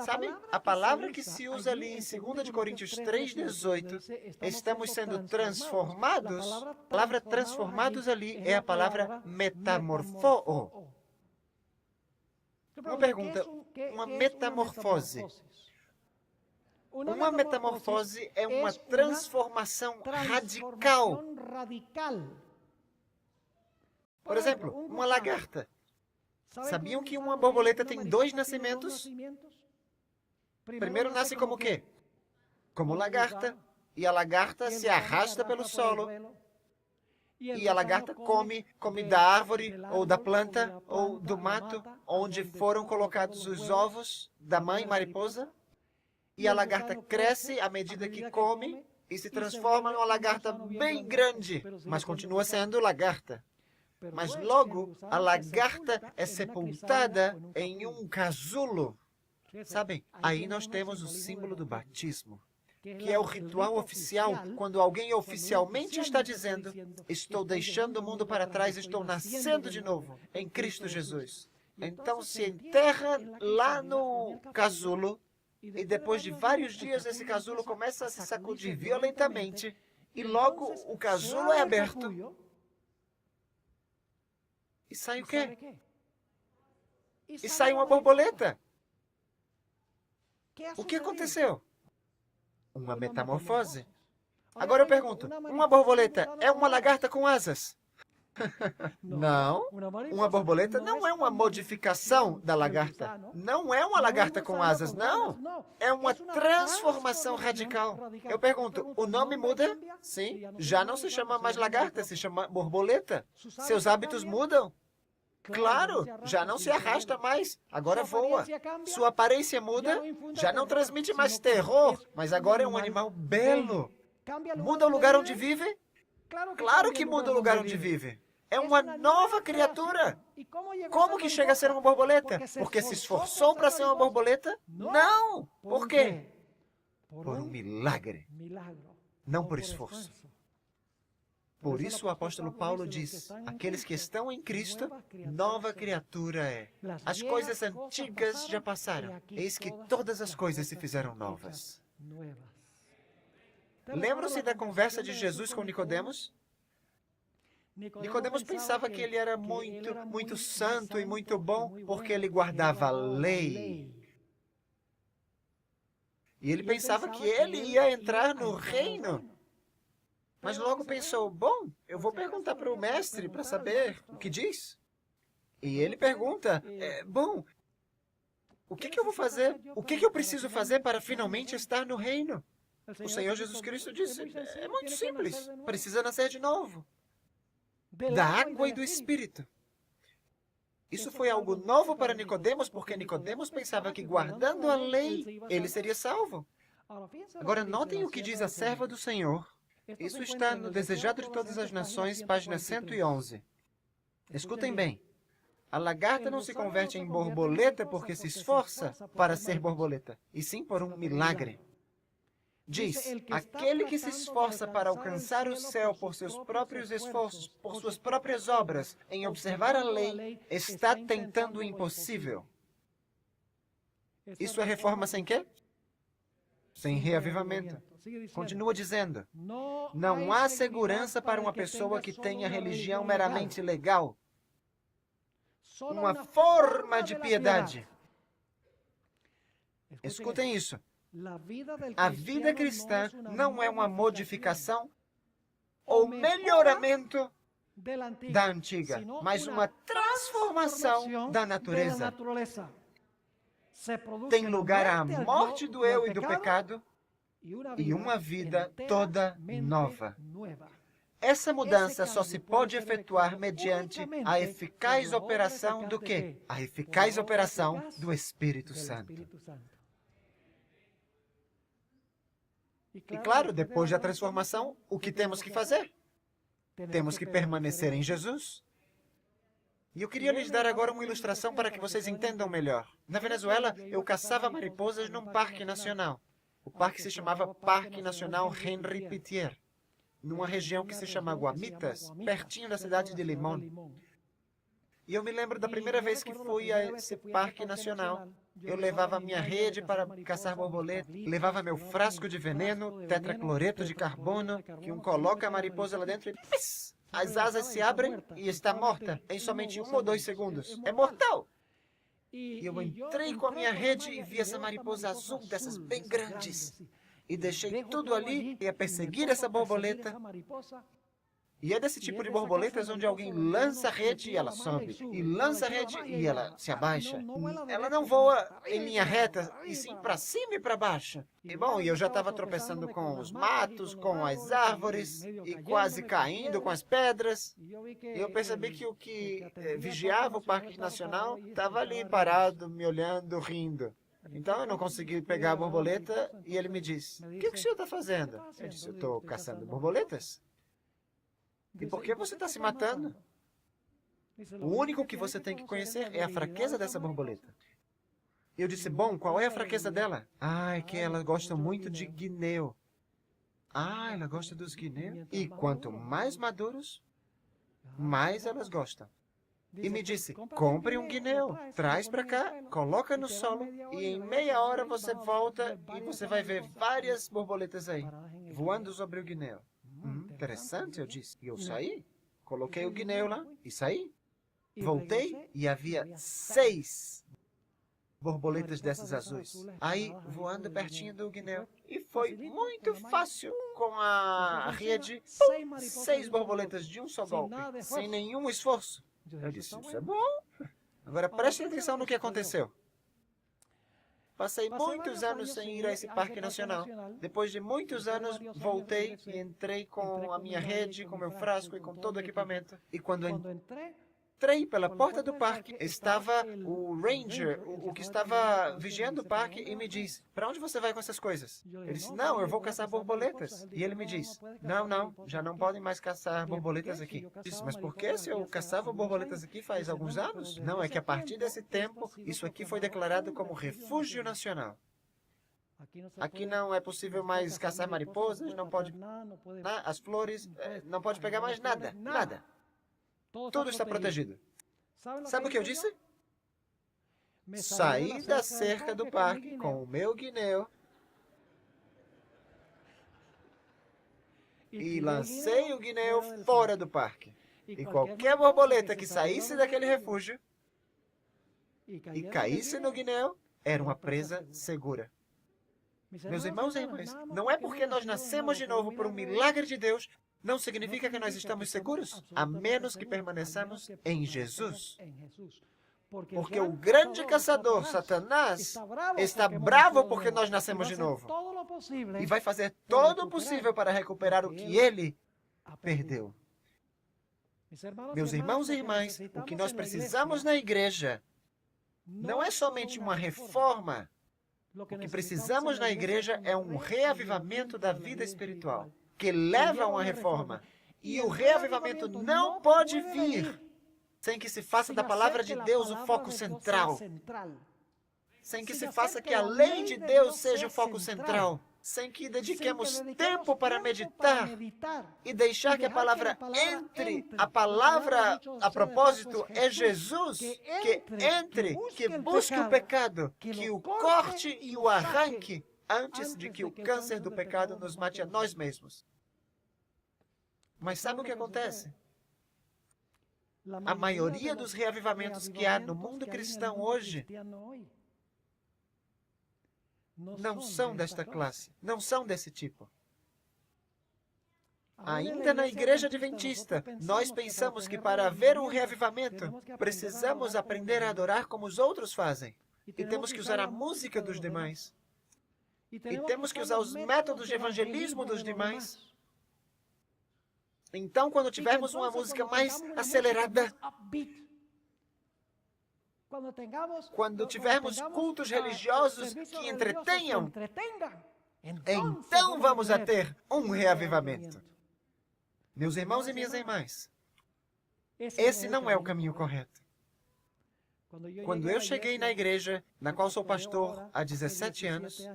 Sabe, a palavra que se usa ali em 2 de Coríntios 3,18, estamos sendo transformados. A palavra transformados ali é a palavra metamorfoo. Uma pergunta, uma metamorfose. Uma metamorfose é uma transformação radical. Por exemplo, uma lagarta. Sabiam que uma borboleta tem 2 nascimentos? Primeiro nasce como o quê? Como lagarta. E a lagarta se arrasta pelo solo. E a lagarta come da árvore, ou da planta, ou do mato, onde foram colocados os ovos da mãe mariposa. E a lagarta cresce à medida que come e se transforma numa lagarta bem grande, mas continua sendo lagarta. Mas logo, a lagarta é sepultada em um casulo. Sabem, aí nós temos o símbolo do batismo, que é o ritual oficial, quando alguém oficialmente está dizendo: estou deixando o mundo para trás, estou nascendo de novo em Cristo Jesus. Então se enterra lá no casulo, e depois de vários dias esse casulo começa a se sacudir violentamente, e logo o casulo é aberto. E sai o quê? E sai uma borboleta. O que aconteceu? Uma metamorfose. Agora eu pergunto, uma borboleta é uma lagarta com asas? Não, uma borboleta não é uma modificação da lagarta. Não é uma lagarta com asas, não. É uma transformação radical. Eu pergunto, o nome muda? Sim, já não se chama mais lagarta, se chama borboleta. Seus hábitos mudam? Claro, já não se arrasta mais, agora voa. Sua aparência muda, já não transmite mais terror, mas agora é um animal belo. Muda o lugar onde vive? Claro que muda o lugar onde vive. É uma nova criatura. Como que chega a ser uma borboleta? Porque se esforçou para ser uma borboleta? Não! Por quê? Por um milagre, não por esforço. Por isso o apóstolo Paulo diz: aqueles que estão em Cristo, nova criatura é. As coisas antigas já passaram, eis que todas as coisas se fizeram novas. Lembram-se da conversa de Jesus com Nicodemos? Nicodemos pensava que ele era muito santo e muito bom porque ele guardava a lei. E ele pensava que ele ia entrar no reino. Mas logo pensou, bom, eu vou perguntar para o mestre para saber o que diz. E ele pergunta, bom, o que eu vou fazer? O que eu preciso fazer para finalmente estar no reino? O Senhor Jesus Cristo disse, é muito simples, precisa nascer de novo. Da água e do Espírito. Isso foi algo novo para Nicodemos, porque Nicodemos pensava que guardando a lei, ele seria salvo. Agora notem o que diz a serva do Senhor. Isso está no Desejado de Todas as Nações, página 111. Escutem bem. A lagarta não se converte em borboleta porque se esforça para ser borboleta, e sim por um milagre. Diz, aquele que se esforça para alcançar o céu por seus próprios esforços, por suas próprias obras, em observar a lei, está tentando o impossível. Isso é reforma sem quê? Sem reavivamento. Continua dizendo, não há segurança para uma pessoa que tenha religião meramente legal. Uma forma de piedade. Escutem isso. A vida cristã não é uma modificação ou melhoramento da antiga, mas uma transformação da natureza. Tem lugar a morte do eu e do pecado e uma vida toda nova. Essa mudança só se pode efetuar mediante a eficaz operação do quê? A eficaz operação do Espírito Santo. E claro, depois da transformação, o que temos que fazer? Temos que permanecer em Jesus. E eu queria lhes dar agora uma ilustração para que vocês entendam melhor. Na Venezuela, eu caçava mariposas num parque nacional. O parque se chamava Parque Nacional Henri Pittier, numa região que se chama Guamitas, pertinho da cidade de Limón. E eu me lembro da primeira vez que fui a esse parque nacional. Eu levava minha rede para caçar borboleta, levava meu frasco de veneno, tetracloreto de carbono, que coloca a mariposa lá dentro e pss, as asas se abrem e está morta em somente 1 ou 2 segundos. É mortal! E eu entrei com a minha rede e vi essa mariposa azul, dessas bem grandes. E deixei tudo ali e ia perseguir essa borboleta. E é desse tipo de borboletas onde alguém lança a rede e ela sobe, e lança a rede e ela se abaixa. Ela não voa em linha reta, e sim para cima e para baixo. E bom, eu já estava tropeçando com os matos, com as árvores, e quase caindo com as pedras. E eu percebi que o que vigiava o Parque Nacional estava ali parado, me olhando, rindo. Então eu não consegui pegar a borboleta e ele me disse, o que o senhor está fazendo? Eu disse, eu estou caçando borboletas. E por que você está se matando? O único que você tem que conhecer é a fraqueza dessa borboleta. Eu disse, bom, qual é a fraqueza dela? Ah, é que ela gosta muito de guineu. Ah, ela gosta dos guineus? E quanto mais maduros, mais elas gostam. E me disse, compre um guineu, traz para cá, coloca no solo e em meia hora você volta e você vai ver várias borboletas aí, voando sobre o guineu. Interessante, eu disse. E eu saí, coloquei o guineu lá e saí. Voltei e havia 6 borboletas dessas azuis. Aí, voando pertinho do guineu. E foi muito fácil com a rede. 6 borboletas de um só golpe, sem nenhum esforço. Eu disse, isso é bom. Agora preste atenção no que aconteceu. Passei muitos anos sem ir a esse Parque Nacional. Depois de muitos anos, voltei e entrei com a minha rede, com meu frasco e com todo o equipamento. E quando entrei pela porta do parque, estava o ranger, o que estava vigiando o parque, e me disse, para onde você vai com essas coisas? Eu disse, não, eu vou caçar borboletas. E ele me disse, não, já não podem mais caçar borboletas aqui. Eu disse, mas por que se eu caçava borboletas aqui faz alguns anos? Não, é que a partir desse tempo, isso aqui foi declarado como refúgio nacional. Aqui não é possível mais caçar mariposas, não pode, as flores, não pode pegar mais nada, nada. Tudo está protegido. Sabe o que eu disse? Saí da cerca do parque com o meu guineu e lancei o guineu fora do parque. E qualquer borboleta que saísse daquele refúgio e caísse no guineu era uma presa segura. Meus irmãos e irmãs, não é porque nós nascemos de novo por um milagre de Deus, não significa que nós estamos seguros, a menos que permaneçamos em Jesus. Porque o grande caçador, Satanás, está bravo porque nós nascemos de novo. E vai fazer todo o possível para recuperar o que ele perdeu. Meus irmãos e irmãs, o que nós precisamos na igreja não é somente uma reforma. O que precisamos na igreja é um reavivamento da vida espiritual, que leva a uma reforma. E o reavivamento não pode vir sem que se faça da palavra de Deus o foco central. Sem que se faça que a lei de Deus seja o foco central. Sem que dediquemos tempo para meditar e deixar que a palavra entre. A palavra, a propósito, é Jesus. Que entre, que busque o pecado, que o corte e o arranque antes de que o câncer do pecado nos mate a nós mesmos. Mas sabe o que acontece? A maioria dos reavivamentos que há no mundo cristão hoje não são desta classe, não são desse tipo. Ainda na igreja adventista, nós pensamos que para haver um reavivamento, precisamos aprender a adorar como os outros fazem. E temos que usar a música dos demais. E temos que usar os métodos de evangelismo dos demais. Então, quando tivermos uma música mais acelerada, quando tivermos cultos religiosos que entretenham, então vamos a ter um reavivamento. Meus irmãos e minhas irmãs, esse não é o caminho correto. Quando eu cheguei na igreja, na qual sou pastor há 17 anos,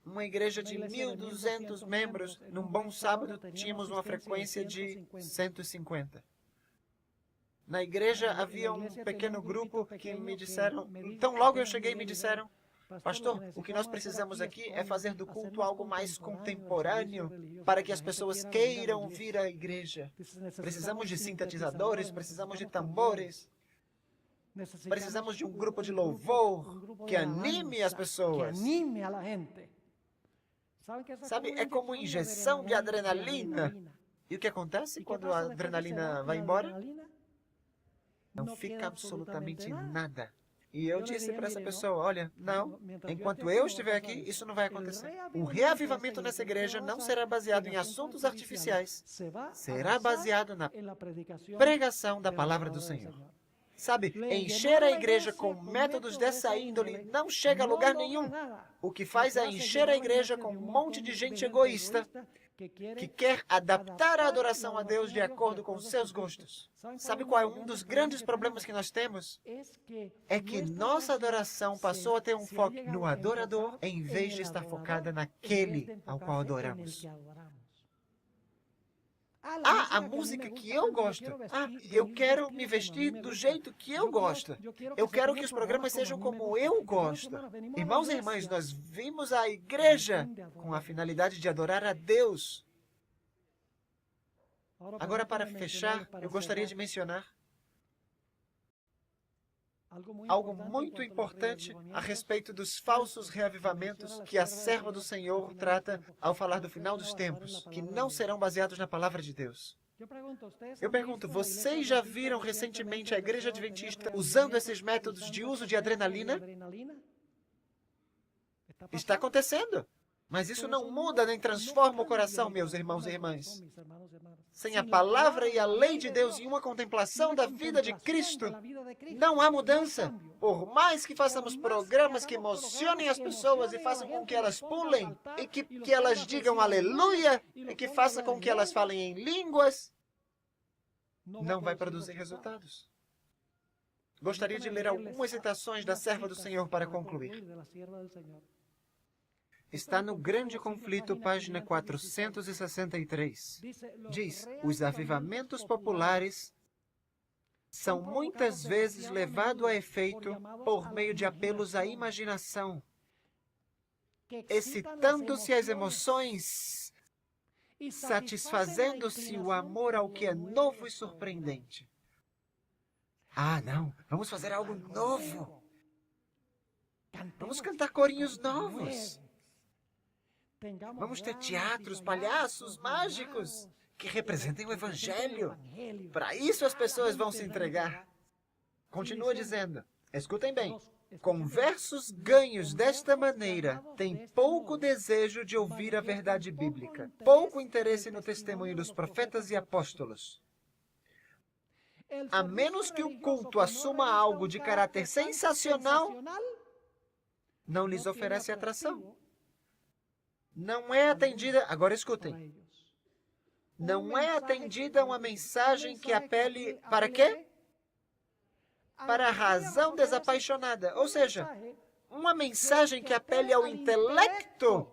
uma igreja de 1.200 membros, num bom sábado, tínhamos uma frequência de 150. Na igreja havia um pequeno grupo que me disseram, então logo eu cheguei e me disseram, pastor, o que nós precisamos aqui é fazer do culto algo mais contemporâneo para que as pessoas queiram vir à igreja. Precisamos de sintetizadores, precisamos de tambores, precisamos de um grupo de louvor que anime as pessoas. Sabe, é como injeção de adrenalina. E o que acontece quando a adrenalina vai embora? Não fica absolutamente nada. E eu disse para essa pessoa, olha, não, enquanto eu estiver aqui, isso não vai acontecer. O reavivamento nessa igreja não será baseado em assuntos artificiais. Será baseado na pregação da palavra do Senhor. Sabe, encher a igreja com métodos dessa índole não chega a lugar nenhum. O que faz é encher a igreja com um monte de gente egoísta que quer adaptar a adoração a Deus de acordo com seus gostos. Sabe qual é um dos grandes problemas que nós temos? É que nossa adoração passou a ter um foco no adorador em vez de estar focada naquele ao qual adoramos. Ah, a música que eu gosto. Ah, eu quero me vestir do jeito que eu gosto. Eu quero que os programas sejam como eu gosto. Irmãos e irmãs, nós vimos a igreja com a finalidade de adorar a Deus. Agora, para fechar, eu gostaria de mencionar algo muito importante a respeito dos falsos reavivamentos que a serva do Senhor trata ao falar do final dos tempos, que não serão baseados na palavra de Deus. Eu pergunto, vocês já viram recentemente a Igreja Adventista usando esses métodos de uso de adrenalina? Está acontecendo. Mas isso não muda nem transforma o coração, meus irmãos e irmãs. Sem a palavra e a lei de Deus e uma contemplação da vida de Cristo, não há mudança. Por mais que façamos programas que emocionem as pessoas e façam com que elas pulem, e que elas digam aleluia, e que façam com que elas falem em línguas, não vai produzir resultados. Gostaria de ler algumas citações da serva do Senhor para concluir. Está no Grande Conflito, página 463. Diz, os avivamentos populares são muitas vezes levados a efeito por meio de apelos à imaginação, excitando-se as emoções, satisfazendo-se o amor ao que é novo e surpreendente. Ah, não, vamos fazer algo novo. Vamos cantar corinhos novos. Vamos ter teatros, palhaços mágicos que representem o Evangelho. Para isso as pessoas vão se entregar. Continua dizendo, escutem bem, conversos ganhos desta maneira têm pouco desejo de ouvir a verdade bíblica, pouco interesse no testemunho dos profetas e apóstolos. A menos que o culto assuma algo de caráter sensacional, não lhes oferece atração. Não é atendida... Agora escutem. Não é atendida uma mensagem que apele... Para quê? Para a razão desapaixonada. Ou seja, uma mensagem que apele ao intelecto.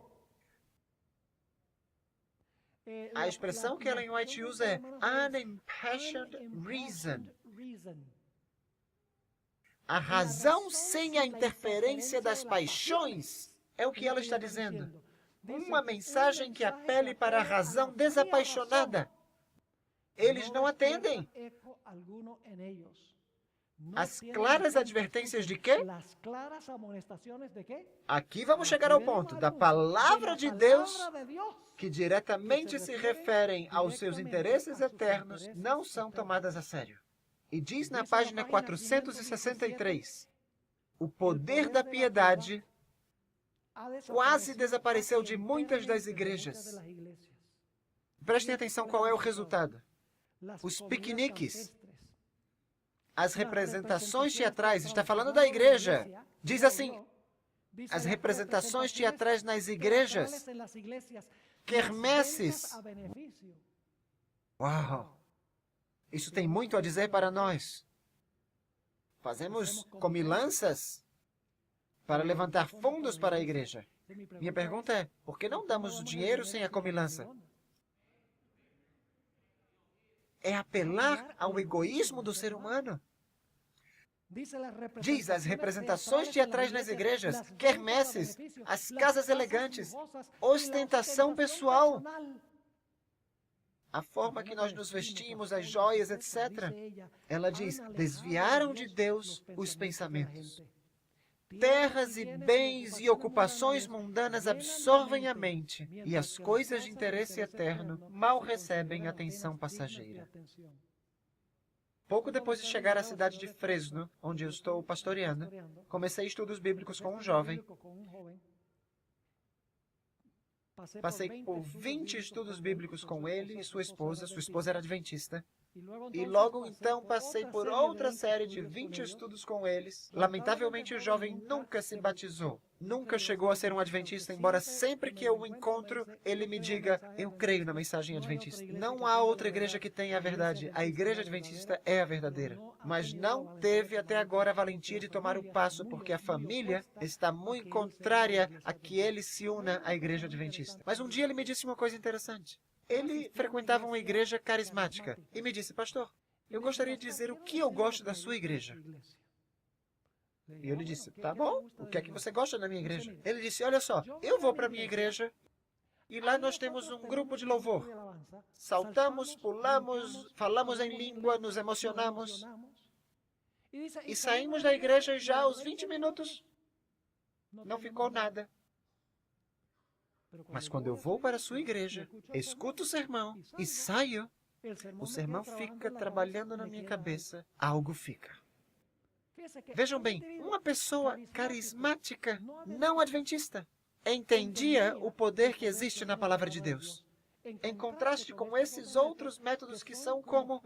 A expressão que Ellen White usa é unimpassioned reason. A razão sem a interferência das paixões é o que ela está dizendo. Uma mensagem que apele para a razão desapaixonada. Eles não atendem. As claras advertências de quê? Aqui vamos chegar ao ponto da palavra de Deus, que diretamente se referem aos seus interesses eternos, não são tomadas a sério. E diz na página 463, o poder da piedade quase desapareceu de muitas das igrejas. Prestem atenção qual é o resultado. Os piqueniques, as representações teatrais, está falando da igreja. Diz assim, as representações teatrais nas igrejas, quermesses. Uau! Isso tem muito a dizer para nós. Fazemos comilanças para levantar fundos para a igreja. Minha pergunta é, por que não damos o dinheiro sem a comilança? É apelar ao egoísmo do ser humano. Diz as representações teatrais nas igrejas, quermesses, as casas elegantes, ostentação pessoal, a forma que nós nos vestimos, as joias, etc. Ela diz, desviaram de Deus os pensamentos. Terras e bens e ocupações mundanas absorvem a mente, e as coisas de interesse eterno mal recebem atenção passageira. Pouco depois de chegar à cidade de Fresno, onde eu estou pastoreando, comecei estudos bíblicos com um jovem. Passei por 20 estudos bíblicos com ele e sua esposa era adventista. E logo então passei por outra série de 20 estudos com eles. Lamentavelmente, o jovem nunca se batizou. Nunca chegou a ser um adventista, embora sempre que eu o encontro, ele me diga, eu creio na mensagem adventista. Não há outra igreja que tenha a verdade. A igreja adventista é a verdadeira. Mas não teve até agora a valentia de tomar o passo, porque a família está muito contrária a que ele se una à igreja adventista. Mas um dia ele me disse uma coisa interessante. Ele frequentava uma igreja carismática e me disse, pastor, eu gostaria de dizer o que eu gosto da sua igreja. E eu lhe disse, tá bom, o que é que você gosta da minha igreja? Ele disse, olha só, eu vou para a minha igreja e lá nós temos um grupo de louvor. Saltamos, pulamos, falamos em língua, nos emocionamos. E saímos da igreja e já aos 20 minutos não ficou nada. Mas quando eu vou para a sua igreja, escuto o sermão e saio, o sermão fica trabalhando na minha cabeça, algo fica. Vejam bem, uma pessoa carismática, não adventista, entendia o poder que existe na palavra de Deus. Em contraste com esses outros métodos que são como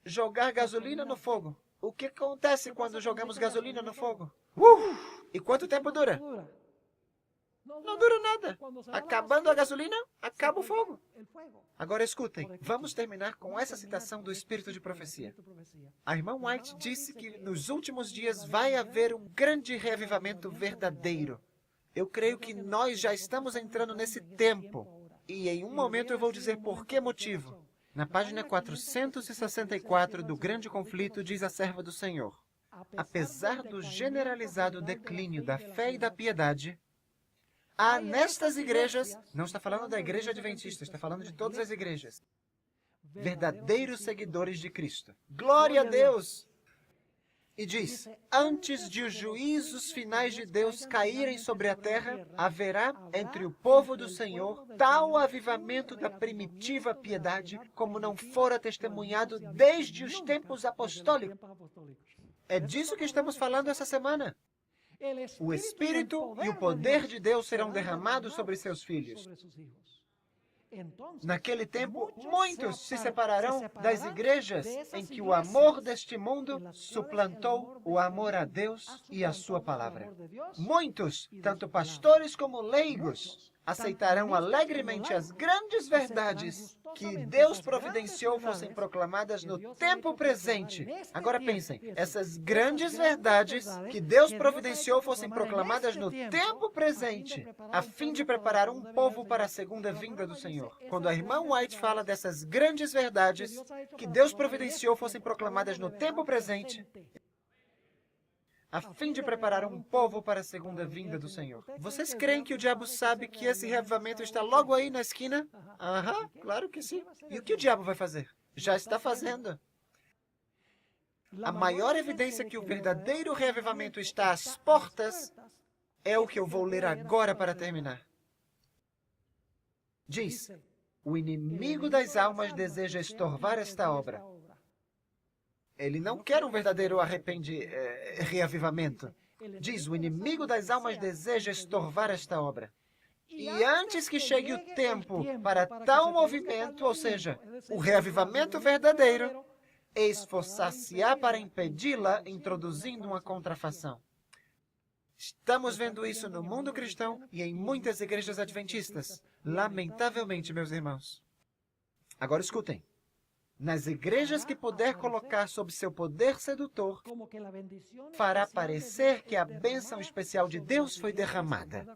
jogar gasolina no fogo. O que acontece quando jogamos gasolina no fogo? E quanto tempo dura? Não dura nada. Acabando a gasolina, acaba o fogo. Agora escutem, vamos terminar com essa citação do Espírito de Profecia. A irmã White disse que nos últimos dias vai haver um grande reavivamento verdadeiro. Eu creio que nós já estamos entrando nesse tempo. E em um momento eu vou dizer por que motivo. Na página 464 do Grande Conflito diz a serva do Senhor, apesar do generalizado declínio da fé e da piedade, há nestas igrejas, não está falando da igreja adventista, está falando de todas as igrejas, verdadeiros seguidores de Cristo. Glória a Deus! E diz, antes de os juízos finais de Deus caírem sobre a terra, haverá entre o povo do Senhor tal avivamento da primitiva piedade como não fora testemunhado desde os tempos apostólicos. É disso que estamos falando essa semana. O Espírito e o poder de Deus serão derramados sobre seus filhos. Naquele tempo, muitos se separarão das igrejas em que o amor deste mundo suplantou o amor a Deus e a sua palavra. Muitos, tanto pastores como leigos, aceitarão alegremente as grandes verdades que Deus providenciou fossem proclamadas no tempo presente. Agora pensem, essas grandes verdades que Deus providenciou fossem proclamadas no tempo presente, a fim de preparar um povo para a segunda vinda do Senhor. Quando a irmã White fala dessas grandes verdades que Deus providenciou fossem proclamadas no tempo presente, a fim de preparar um povo para a segunda vinda do Senhor. Vocês creem que o diabo sabe que esse reavivamento está logo aí na esquina? Aham, claro que sim. E o que o diabo vai fazer? Já está fazendo. A maior evidência que o verdadeiro reavivamento está às portas é o que eu vou ler agora para terminar. Diz, o inimigo das almas deseja estorvar esta obra. Ele não quer um verdadeiro reavivamento. Diz, o inimigo das almas deseja estorvar esta obra. E antes que chegue o tempo para tal movimento, ou seja, o reavivamento verdadeiro, esforçar-se-á para impedi-la, introduzindo uma contrafação. Estamos vendo isso no mundo cristão e em muitas igrejas adventistas. Lamentavelmente, meus irmãos. Agora escutem. Nas igrejas que puder colocar sob seu poder sedutor, fará parecer que a bênção especial de Deus foi derramada.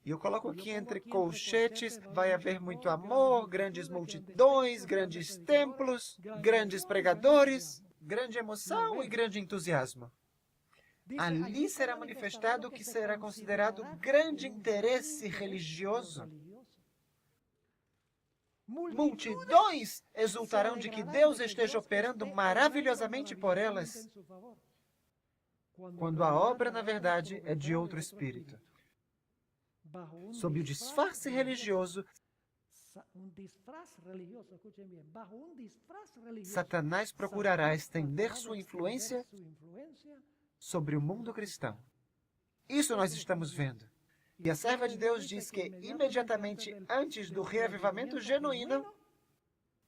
E eu coloco aqui entre colchetes, vai haver muito amor, grandes multidões, grandes templos, grandes pregadores, grande emoção e grande entusiasmo. Ali será manifestado o que será considerado grande interesse religioso. Multidões exultarão de que Deus esteja operando maravilhosamente por elas, quando a obra, na verdade, é de outro espírito. Sob o disfarce religioso, Satanás procurará estender sua influência sobre o mundo cristão. Isso nós estamos vendo. E a serva de Deus diz que, imediatamente antes do reavivamento genuíno,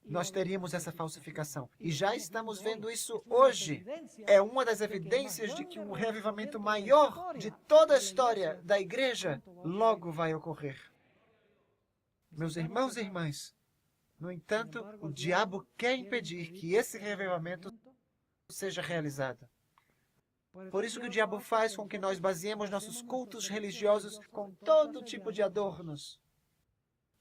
nós teríamos essa falsificação. E já estamos vendo isso hoje. É uma das evidências de que um reavivamento maior de toda a história da igreja logo vai ocorrer. Meus irmãos e irmãs, no entanto, o diabo quer impedir que esse reavivamento seja realizado. Por isso que o diabo faz com que nós baseemos nossos cultos religiosos com todo tipo de adornos.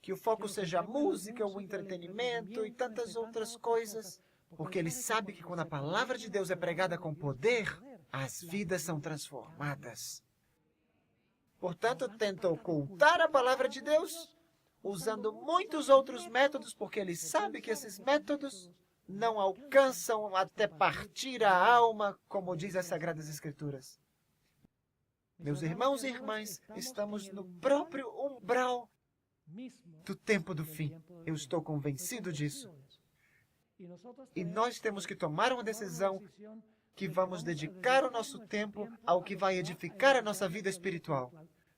Que o foco seja a música, o entretenimento e tantas outras coisas. Porque ele sabe que quando a palavra de Deus é pregada com poder, as vidas são transformadas. Portanto, tenta ocultar a palavra de Deus, usando muitos outros métodos, porque ele sabe que esses métodos não alcançam até partir a alma, como diz as Sagradas Escrituras. Meus irmãos e irmãs, estamos no próprio umbral do tempo do fim. Eu estou convencido disso. E nós temos que tomar uma decisão que vamos dedicar o nosso tempo ao que vai edificar a nossa vida espiritual.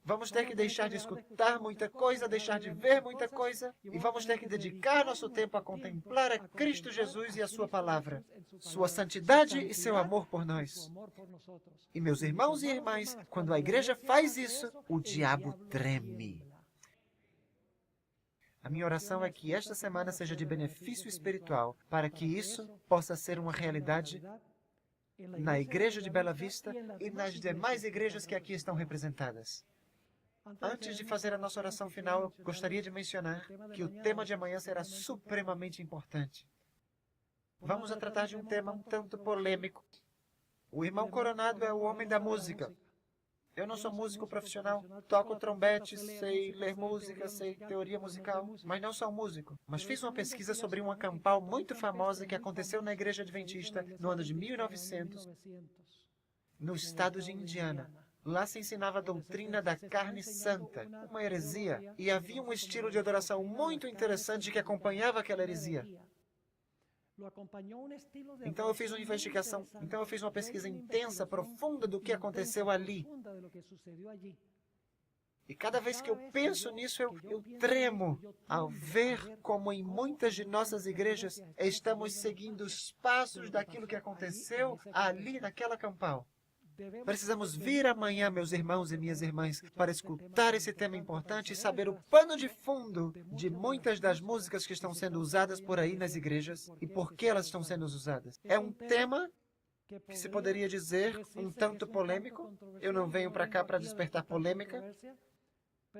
Vamos ter que deixar de escutar muita coisa, deixar de ver muita coisa, e vamos ter que dedicar nosso tempo a contemplar a Cristo Jesus e a sua palavra, sua santidade e seu amor por nós. E meus irmãos e irmãs, quando a igreja faz isso, o diabo treme. A minha oração é que esta semana seja de benefício espiritual, para que isso possa ser uma realidade na igreja de Bela Vista e nas demais igrejas que aqui estão representadas. Antes de fazer a nossa oração final, eu gostaria de mencionar que o tema de amanhã será supremamente importante. Vamos a tratar de um tema um tanto polêmico. O irmão Coronado é o homem da música. Eu não sou músico profissional, toco trompete, sei ler música, sei teoria musical, mas não sou músico. Mas fiz uma pesquisa sobre uma campal muito famosa que aconteceu na Igreja Adventista no ano de 1900, no estado de Indiana. Lá se ensinava a doutrina da carne santa, uma heresia, e havia um estilo de adoração muito interessante que acompanhava aquela heresia. Então eu fiz uma investigação, eu fiz uma pesquisa intensa, profunda do que aconteceu ali. E cada vez que eu penso nisso, eu tremo ao ver como em muitas de nossas igrejas estamos seguindo os passos daquilo que aconteceu ali naquela campal. Precisamos vir amanhã, meus irmãos e minhas irmãs, para escutar esse tema importante e saber o pano de fundo de muitas das músicas que estão sendo usadas por aí nas igrejas e por que elas estão sendo usadas. É um tema que se poderia dizer um tanto polêmico. Eu não venho para cá para despertar polêmica,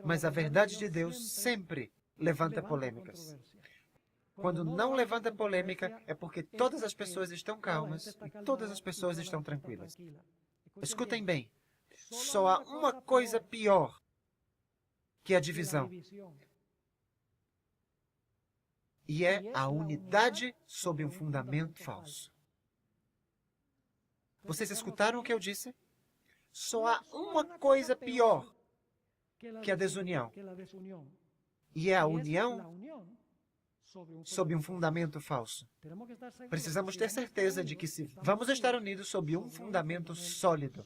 mas a verdade de Deus sempre levanta polêmicas. Quando não levanta polêmica, é porque todas as pessoas estão calmas e todas as pessoas estão tranquilas. Escutem bem, só há uma coisa pior que a divisão. E é a unidade sob um fundamento falso. Vocês escutaram o que eu disse? Só há uma coisa pior que a desunião. E é a união sob um fundamento falso. Precisamos ter certeza de que se vamos estar unidos sob um fundamento sólido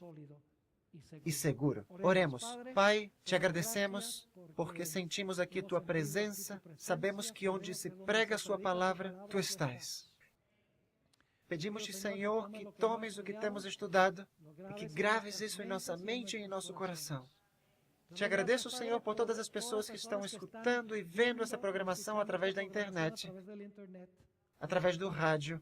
e seguro. Oremos. Pai, te agradecemos porque sentimos aqui tua presença. Sabemos que onde se prega a sua palavra, tu estás. Pedimos-te, Senhor, que tomes o que temos estudado e que graves isso em nossa mente e em nosso coração. Te agradeço, Senhor, por todas as pessoas que estão escutando e vendo essa programação através da internet, através do rádio.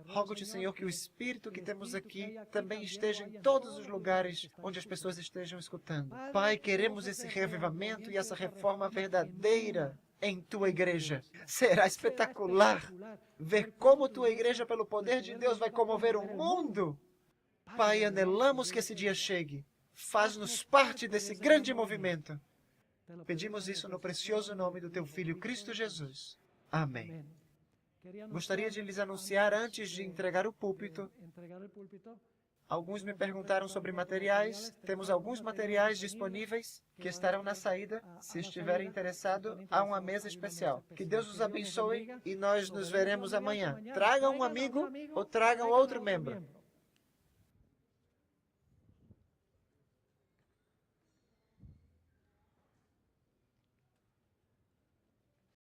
Rogo-te, Senhor, que o Espírito que temos aqui também esteja em todos os lugares onde as pessoas estejam escutando. Pai, queremos esse reavivamento e essa reforma verdadeira em tua igreja. Será espetacular ver como tua igreja, pelo poder de Deus, vai comover o mundo. Pai, anelamos que esse dia chegue. Faz-nos parte desse grande movimento. Pedimos isso no precioso nome do teu Filho, Cristo Jesus. Amém. Gostaria de lhes anunciar antes de entregar o púlpito. Alguns me perguntaram sobre materiais. Temos alguns materiais disponíveis que estarão na saída. Se estiverem interessados, há uma mesa especial. Que Deus os abençoe e nós nos veremos amanhã. Tragam um amigo ou tragam outro membro.